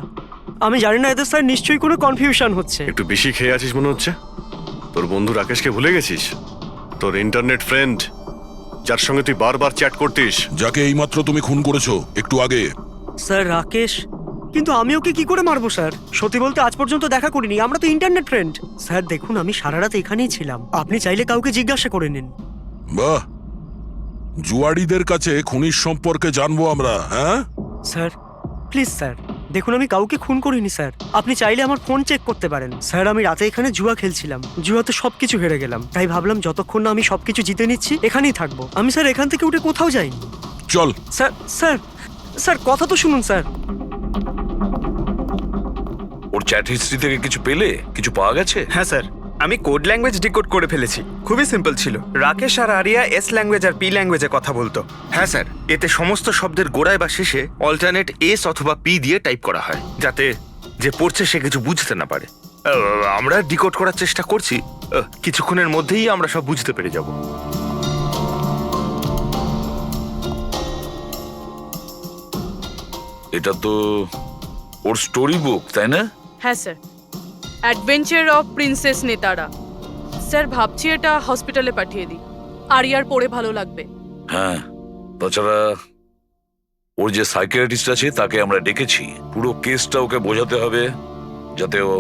আমি জানি না এদের। স্যার নিশ্চয়ই কোনো কনফিউশন হচ্ছে। একটু বেশি খেয়ে আছিস মনে হচ্ছে। তোর বন্ধু রাকেশকে ভুলে গেছিস? তোর ইন্টারনেট ফ্রেন্ড, যার সঙ্গে তুই বারবার চ্যাট করতিস, যাকে এইমাত্র তুমি খুন করেছো একটু আগে। স্যার রাকেশ? কিন্তু আমি ওকে কি করে মারবো স্যার? সত্যি বলতে আজ পর্যন্ত দেখা করিনি, আমরা তো ইন্টারনেট ফ্রেন্ড। স্যার দেখুন, আমি সারা রাত এখানেই ছিলাম, আপনি চাইলে কাউকে জিজ্ঞাসা করে নিন। বাহ, জুয়াড়িদের কাছে খুনির সম্পর্কে জানবো আমরা। হ্যাঁ স্যার প্লিজ স্যার, দেখুন আমি কাউকে খুন করিনি স্যার। আপনি চাইলে আমার ফোন চেক করতে পারেন। স্যার আমি রাতে এখানে জুয়া খেলছিলাম, জুয়াতে সবকিছু হেরে গেলাম, তাই ভাবলাম যতক্ষণ না আমি সবকিছু জিতে নিচ্ছি এখানেই থাকবো। আমি স্যার এখান থেকে উঠে কোথাও যাইনি। চল। স্যার স্যার স্যার কথা তো শুনুন স্যার। ওর চ্যাট হিস্ট্রি থেকে কিছু পেলে? কিছু পাওয়া গেছে? হ্যাঁ স্যার, আমি কোড ল্যাঙ্গুয়েজ ডিকোড করে ফেলেছি। খুবই সিম্পল ছিল। রাকেশ আর আরিয়া এস ল্যাঙ্গুয়েজ আর পি ল্যাঙ্গুয়েজে কথা বলতো। হ্যাঁ স্যার, এতে সমস্ত শব্দের গোড়ায় বা শেষে অল্টারনেট এস অথবা পি দিয়ে টাইপ করা হয়, যাতে যে পড়ছে সে কিছু বুঝতে না পারে। আমরা ডিকোড করার চেষ্টা করছি, কিছুক্ষণের মধ্যেই আমরা সব বুঝতে পেরে যাব। এটা তো ওর স্টোরি বুক, তাই না? হ্যাঁ স্যার, অ্যাডভেঞ্চার অফ প্রিন্সেস নেতারা। স্যার ভাবছি এটা হসপিটালে পাঠিয়ে দিই, আরিয়ার পড়ে ভালো লাগবে। হ্যাঁ, তাছাড়া ওর যে সাইকিয়াট্রিস্ট আছে তাকে আমরা ডেকেছি। পুরো কেসটা ওকে বোঝাতে হবে, যাতে ও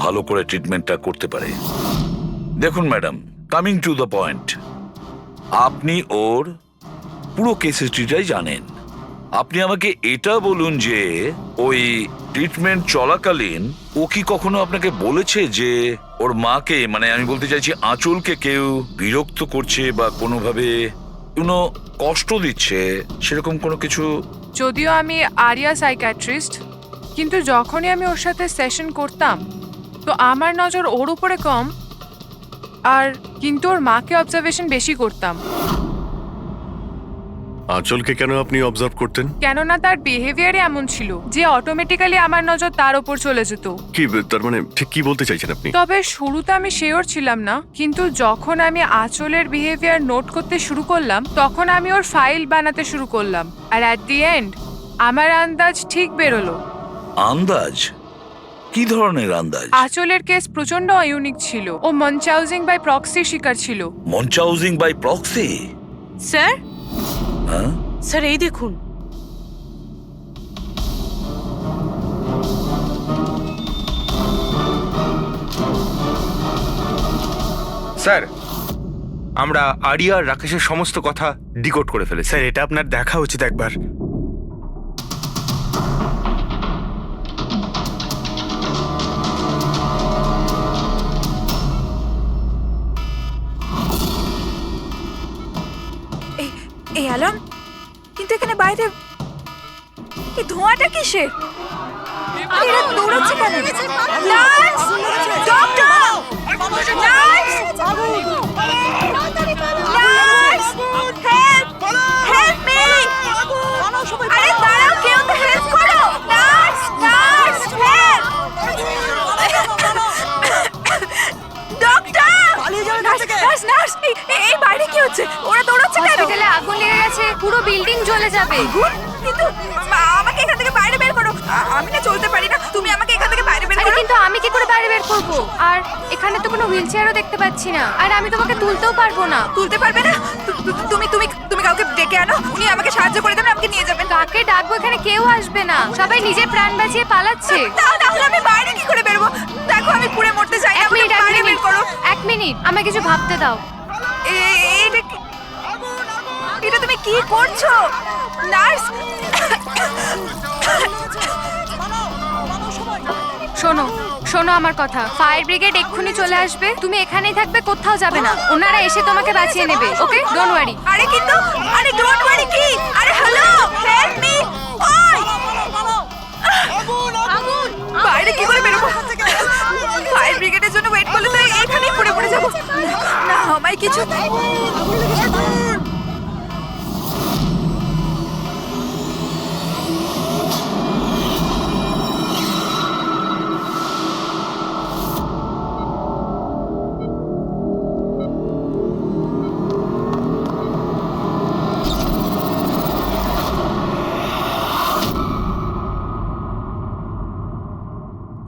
ভালো করে ট্রিটমেন্টটা করতে পারে। দেখুন madam, coming to the point, আপনি ওর পুরো কেস হিস্ট্রিটাই জানেন। আপনি আমাকে এটা বলুন যে ওই ট্রিটমেন্ট চলাকালীন ও কি কখনো আপনাকে বলেছে যে ওর মাকে, মানে আমি বলতে চাইছি আঁচলকে, কেউ বিরক্ত করছে বা কোনোভাবে কোনো কষ্ট দিচ্ছে, সেরকম কোনো কিছু? যদিও আমি আরিয়া সাইকিয়াট্রিস্ট, কিন্তু যখনই আমি ওর সাথে সেশন করতাম তো আমার নজর ওর উপরে কম, আর কিন্তু ওর মাকে অবজারভেশন বেশি করতাম। আঁচলকে কেন আপনি অবজার্ভ করতেন? কেননা তার বিহেভিয়ারে এমন ছিল যে অটোমেটিক্যালি আমার নজর তার ওপর চলে যেত। কি তার মানে ঠিক কি বলতে চাইছেন আপনি? তবে শুরুতে আমি শিওর ছিলাম না, কিন্তু যখন আমি আঁচলের বিহেভিয়ার নোট করতে শুরু করলাম তখন আমি ওর ফাইল বানাতে শুরু করলাম, আর অ্যাট দি এন্ড আমার আন্দাজ ঠিক বেরোলো। আন্দাজ? কি ধরনের আন্দাজ? আঁচলের কেস প্রচন্ড ইউনিক ছিল। ও মনচাউজিং বাই প্রক্সি শিকার ছিল। মনচাউজিং বাই প্রক্সি? স্যার, হ্যাঁ স্যার এই দেখুন। স্যার, আমরা আরিয়া আর রাকেশের সমস্ত কথা ডিকোড করে ফেলেছি। স্যার এটা আপনার দেখা উচিত একবার। এই অ্যালার্ম, কিন্তু এখানে বাইরে এই ধোঁয়াটা কিসের? এরা দৌড়াচ্ছে কেন? Nurse! Doctor! Nurse! Nurse! Help! Help me! আরে দাঁড়াও, কেউ তো হেল্প করো! Nurse! Nurse! Help! Doctor! Nurse! Nurse! এই বাইরে কি হচ্ছে? ওরা দৌড়াচ্ছে কেন? হসপিটালে আগুন লেগে গেছে, পুরো বিল্ডিং জ্বলে যাবে। কিন্তু আমাকে এখান থেকে বাইরে বের করো। আমি না চলতে পারি না, তুমি আমাকে এখান থেকে বাইরে বের আরে করো। কিন্তু আমি কি করে বাইরে বের করব? আর এখানে তো কোনো হুইল চেয়ারও দেখতে পাচ্ছি না, আর আমি তোমাকে তুলতেও পারবো না। তুলতে পারবে না? তুমি তুমি তুমি কাউকে ডেকে আনো, উনি আমাকে সাহায্য করে দেবেন, আমাকে নিয়ে যাবেন। কাকে ডাকবো? এখানে কেউ আসবে না, সবাই নিজের প্রাণ বাঁচিয়ে পালাচ্ছে। তাহলে আমি বাইরে কি করে বেরোবো? দেখো আমি পুড়ে মরতে চাই না, আমাকে বাইরে বের করো। এক মিনিট, আমাকে কিছু ভাবতে দাও। এটা তুমি কি করছো নার্স? শোনো শোনো আমার কথা, ফায়ার ব্রিগেড এক্ষুনি চলে আসবে, তুমি এখানেই থাকবে, কোথাও যাবে না। ওনারা এসে তোমাকে বাঁচিয়ে নেবে, ওকে? Don't worry. আরে কিন্তু, আরে ডোন্ট ওয়ারি কি? আরে হ্যালো, হেল্প মি! ওই আগুন! বাইরে কি করে বেরোবো? ফায়ার ব্রিগেডের জন্য ওয়েট করলে তো এখানেই পড়ে পড়ে যাবো। না আমায় কিছু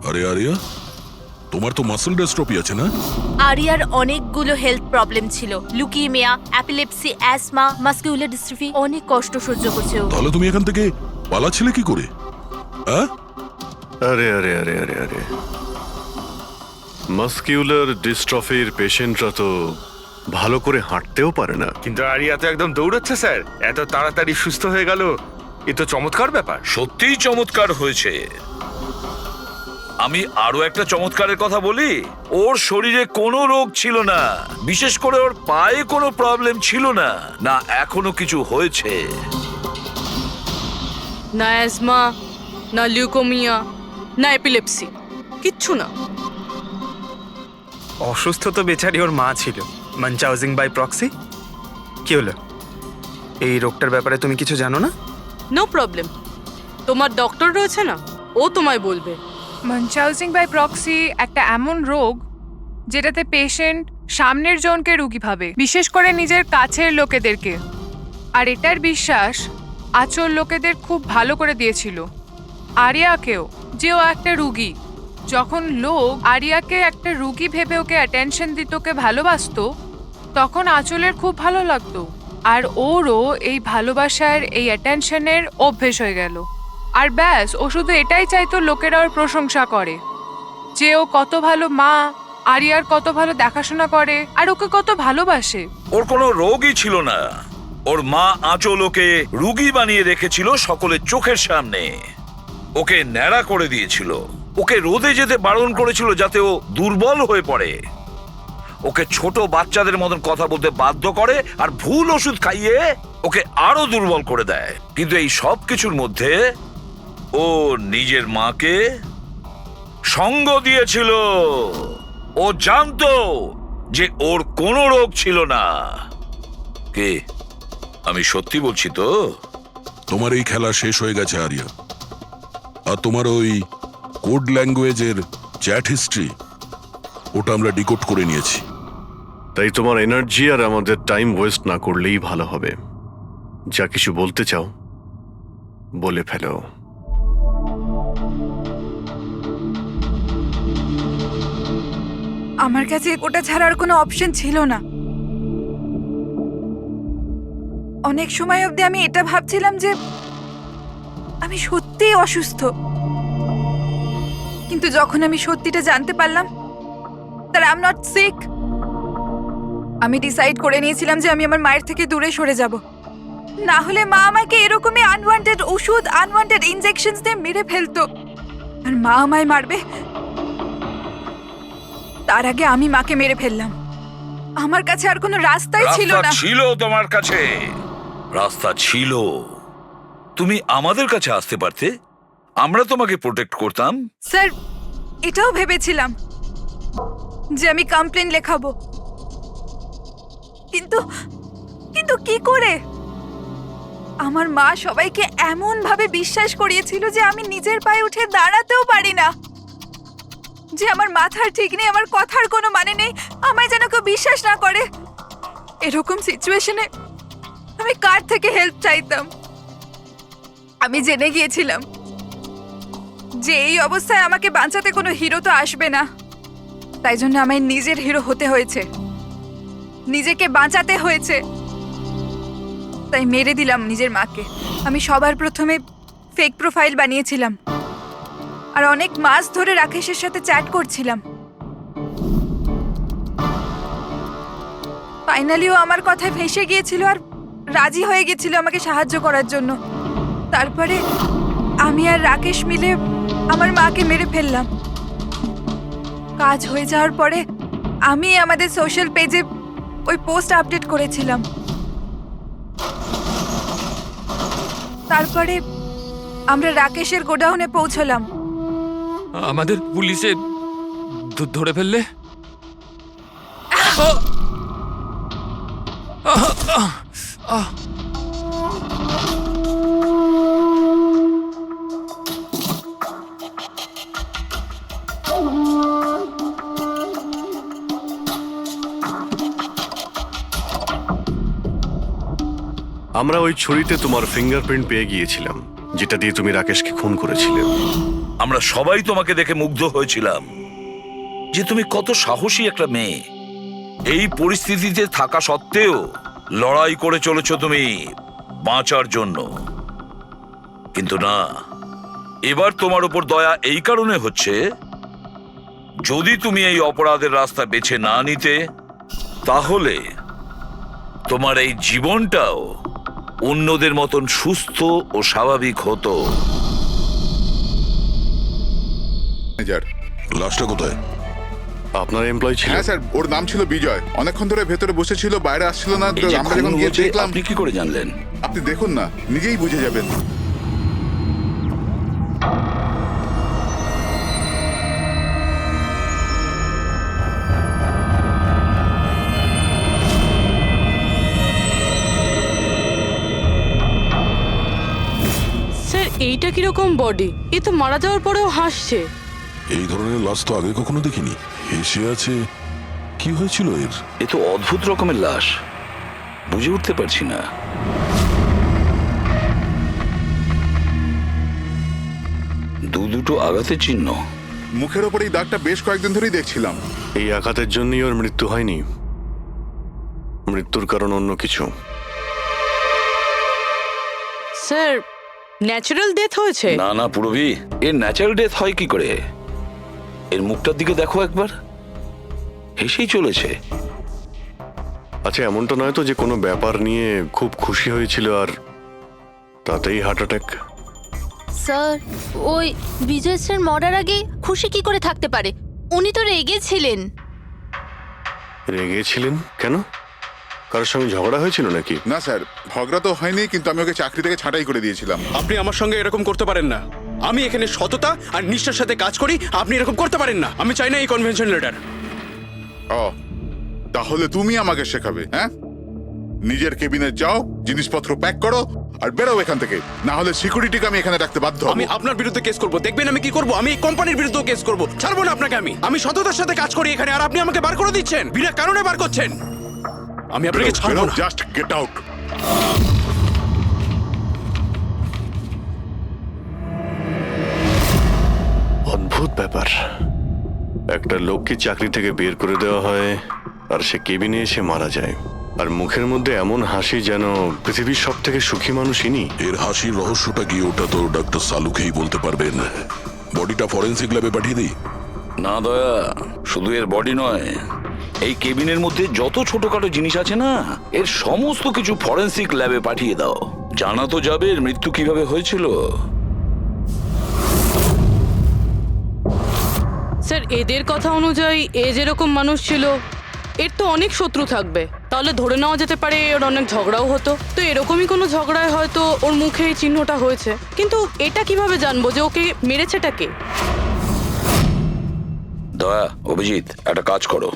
আরে আরিয়া, তোমার তো মাসল ডেস্ট্রপি আছে না? আরিয়ার অনেকগুলো হেলথ প্রবলেম ছিল, লুকিমিয়া, অ্যাপিলেপসি, অ্যাসমা, মাসকুলার ডিস্ট্রফি, অনেক কষ্ট সহ্য করছে ও। তাহলে তুমি এখান থেকে পালাচ্ছিলে কি করে? হ্যাঁ? আরে আরে আরে আরে আরে, মাসকিউলার ডিস্ট্রফির পেশেন্টরা তো ভালো করে হাঁটতেও পারে না। কিন্তু আরিয়া তো একদম দৌড়াচ্ছে স্যার, এত তাড়াতাড়ি সুস্থ হয়ে গেল, এ তো চমৎকার ব্যাপার। সত্যিই চমৎকার হয়েছে। আমি আরো একটা চমৎকারের কথা বলি, ওর শরীরে কোনো রোগ ছিল না, বিশেষ করে ওর পায়ে কোনো প্রবলেম ছিল না, না এখনো কিছু হয়েছে। না অ্যাজমা, না লিউকোমিয়া, না এপিলেপসি, কিচ্ছু না। অসুস্থ তো বেচারি ওর মা ছিল, মনচাউজিং বাই প্রক্সি। কি হলো? এই রোগটার ব্যাপারে তুমি কিছু জানো না? নো প্রবলেম, তোমার ডক্টর রয়েছে না, ও তোমায় বলবে। মনচাউজিং বাই প্রক্সি একটা এমন রোগ যেটাতে পেশেন্ট সামনের জনকে রোগী ভাবে, বিশেষ করে নিজের কাছের লোকেদেরকে। আর এটার বিশ্বাস আচল লোকেদের খুব ভালো করে দিয়েছিল আরিয়াকেও, যে ও একটা রুগী। যখন লোক আরিয়াকে একটা রুগী ভেবে ওকে অ্যাটেনশন দিত, ওকে ভালোবাসতো, তখন আচলের খুব ভালো লাগতো। আর ওরও এই ভালোবাসার, এই অ্যাটেনশনের অভ্যেস হয়ে গেল। আর ব্যাস, ও শুধু এটাই চাইতো লোকেরা ওর প্রশংসা করে, যে ও কত ভালো মা, আরিয়ার কত ভালো দেখাশোনা করে, আর ওকে কত ভালোবাসে। ওর কোনো রোগই ছিল না, ওর মা আঁচল ওকে রুগী বানিয়ে রেখেছিল সকলের চোখের সামনে। ওকে ন্যাড়া করে দিয়েছিল, ওকে রোদে যেতে বারণ করেছিল যাতে ও দুর্বল হয়ে পড়ে, ওকে ছোট বাচ্চাদের মতন কথা বলতে বাধ্য করে, আর ভুল ওষুধ খাইয়ে ওকে আরো দুর্বল করে দেয়। কিন্তু এই সব কিছুর মধ্যে ও নিজের মাকে সঙ্গ দিয়েছিল। ও জানতো যে ওর কোনো রোগ ছিল না। কে? আমি সত্যি বলছি তো। তোমার এই খেলা শেষ হয়ে গেছে আরিয়া। আর তোমার ওই কোড ল্যাঙ্গুয়েজের চ্যাট হিস্ট্রি, ওটা আমরা ডিকোড করে নিয়েছি। তাই তোমার এনার্জি আর আমাদের টাইম ওয়েস্ট না করলেই ভালো হবে। যা কিছু বলতে চাও বলে ফেলো। আমার কাছে ওটা ছাড়ার কোনো অপশন ছিল না। অনেক সময় অবধি আমি এটা ভাবছিলাম যে আমি সত্যিই অসুস্থ, কিন্তু যখন আমি সত্যিটা জানতে পারলাম that I'm not sick, আমি ডিসাইড করে নিয়েছিলাম যে আমি আমার মায়ের থেকে দূরে সরে যাব। না হলে মা আমাকে এরকমই আনওয়ান্টেড ওষুধ, আনওয়ান্টেড ইনজেকশনস দিয়ে মেরে ফেলতো। আর মা আমায় মারবে তার আগে আমি মাকে মেরে ফেললাম। আমার কাছে আর কোনো রাস্তাই ছিল রাস্তা না। ছিল তোমার কাছে, রাস্তা ছিল। তুমি আমাদের কাছে আসতে পারতে, আমরা তোমাকে প্রোটেক্ট করতাম। স্যার, এটাও ভেবেছিলাম যে আমি কমপ্লেন লেখাবো, কিন্তু কিন্তু কি করে? আমার মা সবাইকে এমন ভাবে বিশ্বাস করিয়েছিল যে আমি নিজের পায়ে উঠে দাঁড়াতেও পারি না, যে আমার মাথার ঠিক নেই, আমার কথার কোনো মানে নেই, আমায় যেন কেউ বিশ্বাস না করে। এরকম সিচুয়েশনে আমি কার থেকে হেল্প চাইতাম? আমি জেনে গিয়েছিলাম যে এই অবস্থায় আমাকে বাঁচাতে কোনো হিরো তো আসবে না, তাই জন্য আমায় নিজের হিরো হতে হয়েছে, নিজেকে বাঁচাতে হয়েছে। তাই মেরে দিলাম নিজের মাকে। আমি সবার প্রথমে ফেক প্রোফাইল বানিয়েছিলাম আর অনেক মাস ধরে রাকেশের সাথে চ্যাট করছিলাম। ফাইনালিও আমার কথায় ফেঁসে গিয়েছিল আর রাজি হয়ে গেছিল আমাকে সাহায্য করার জন্য। তারপরে আমি আর রাকেশ মিলে আমার মাকে মেরে ফেললাম। কাজ হয়ে যাওয়ার পরে আমি আমাদের সোশ্যাল পেজে ওই পোস্ট আপডেট করেছিলাম। তারপরে আমরা রাকেশের গোডাউনে পৌঁছলাম। আমাদের পুলিশে ধরে ফেললে? আমরা ওই ছুরিতে তোমার ফিঙ্গারপ্রিন্ট পেয়ে গিয়েছিলাম, যেটা দিয়ে তুমি রাকেশকে খুন করেছিলে। আমরা সবাই তোমাকে দেখে মুগ্ধ হয়েছিলাম যে তুমি কত সাহসী একটা মেয়ে। এই পরিস্থিতিতে থাকা সত্ত্বেও লড়াই করে চলেছ তুমি বাঁচার জন্য। কিন্তু না, এবার তোমার উপর দয়া এই কারণে হচ্ছে, যদি তুমি এই অপরাধের রাস্তা বেছে না নিতে, তাহলে তোমার এই জীবনটাও অন্যদের মতন সুস্থ ও স্বাভাবিক হতো। লাশটা কোথায়? আপনার এমপ্লয়ি ছিল? হ্যাঁ স্যার, ওর নাম ছিল বিজয়। অনেকক্ষণ ধরে ভেতরে বসেছিল, বাইরে আসছিল না। এই যে আমরা যখন খুন গিয়ে হয়েছে, দেখলাম। আপনি কি করে জানলেন? আপনি দেখুন না, নিজেই বুঝে যাবেন। স্যার, এইটা কিরকম বডি? এ তো মারা যাওয়ার পরেও হাসছে। এই ধরনের লাশ তো আগে কখনো দেখিনি। হেসে আছে, কি হয়েছিল এর? এ তো অদ্ভুত রকমের লাশ, বুঝে উঠতে পারছি না। দুটো আঘাতের চিহ্ন মুখের ওপর। এই দাগটা বেশ কয়েকদিন ধরেই দেখছিলাম। এই আঘাতের জন্যই ওর মৃত্যু হয়নি, মৃত্যুর কারণ অন্য কিছু। স্যার, ন্যাচারাল ডেথ হয়েছে? না না পুরবি, এর ন্যাচারাল ডেথ হয় কি করে? এর মুখটার দিকে দেখো একবার, হেসেই চলেছে। আচ্ছা, এমনটা নয় তো যে কোনো ব্যাপার নিয়ে খুব খুশি হয়েছিল আর তাতেই হার্ট অ্যাটাক? স্যার, ওই বিজয় স্যার মরার আগে খুশি কি করে থাকতে পারে? উনি তো রেগেছিলেন। রেগেছিলেন কেন? কারোর সঙ্গে ঝগড়া হয়েছিল নাকি? না স্যার, ঝগড়া তো হয়নি, কিন্তু আমি ওকে চাকরি থেকে ছাঁটাই করে দিয়েছিলাম। আপনি আমার সঙ্গে এরকম করতে পারেন না। আমি এখানে সততা আর নিষ্ঠার সাথে কাজ করি, আপনি এরকম করতে পারেন না। আমি চাই না এই কনভেনশন লেটার। ও তাহলে তুমি আমাকে শেখাবে? হ্যাঁ, নিজের কেবিনে যাও, জিনিসপত্র প্যাক করো আর বেরো এখান থেকে, না হলে সিকিউরিটিকে আমি এখানে রাখতে বাধ্য হব। আমি আপনার বিরুদ্ধে কেস করব, দেখবেন আমি কি করব। আমি এই কোম্পানির বিরুদ্ধেও কেস করব, ছাড়বো না আপনাকে। আমি সততার সাথে কাজ করি এখানে, আর আপনি আমাকে বার করে দিচ্ছেন, বিনা কারণে বার করছেন। আমি আপনাকে ছাড়বো না। Just get out. অদ্ভুত ব্যাপার, একটা লোককে চাকরি থেকে বের করে দেওয়া হয় আর সে কেবিনে এসে মারা যায়, আর মুখের মধ্যে এমন হাসি যেন পৃথিবীর সব থেকে সুখী মানুষ ইনি। এর হাসির রহস্যটা কি ওটা তো ডাক্তার সালুকেই বলতে পারবেন। বডিটা ফরেন্সিক ল্যাবে পাঠিয়ে দিই? না দয়া, শুধু এর বডি নয়, এই কেবিনের মধ্যে যত ছোটখাটো জিনিস আছে না, এর সমস্ত কিছু ফরেন্সিক ল্যাবে পাঠিয়ে দাও। জানা তো যাবে এর মৃত্যু কিভাবে হয়েছিল। স্যার, এদের কথা অনুযায়ী এ যেরকম মানুষ ছিল, এর তো অনেক শত্রু থাকবে। তাহলে ধরে নেওয়া যেতে পারে ওর অনেক ঝগড়াও হতো। তো এরকমই কোনো ঝগড়ায় হয়তো ওর মুখে এই চিহ্নটা হয়েছে। কিন্তু এটা কিভাবে জানবো যে ওকে মেরেছেটা কে? দয়া, অভিজিৎ, একটা কাজ করো,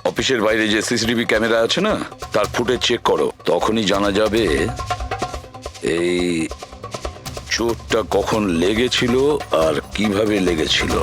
অফিসের বাইরে যে সিসিটিভি ক্যামেরা আছে না, তার ফুটেজ চেক করো। তখনই জানা যাবে এই চোটটা কখন লেগেছিল আর কিভাবে লেগেছিল।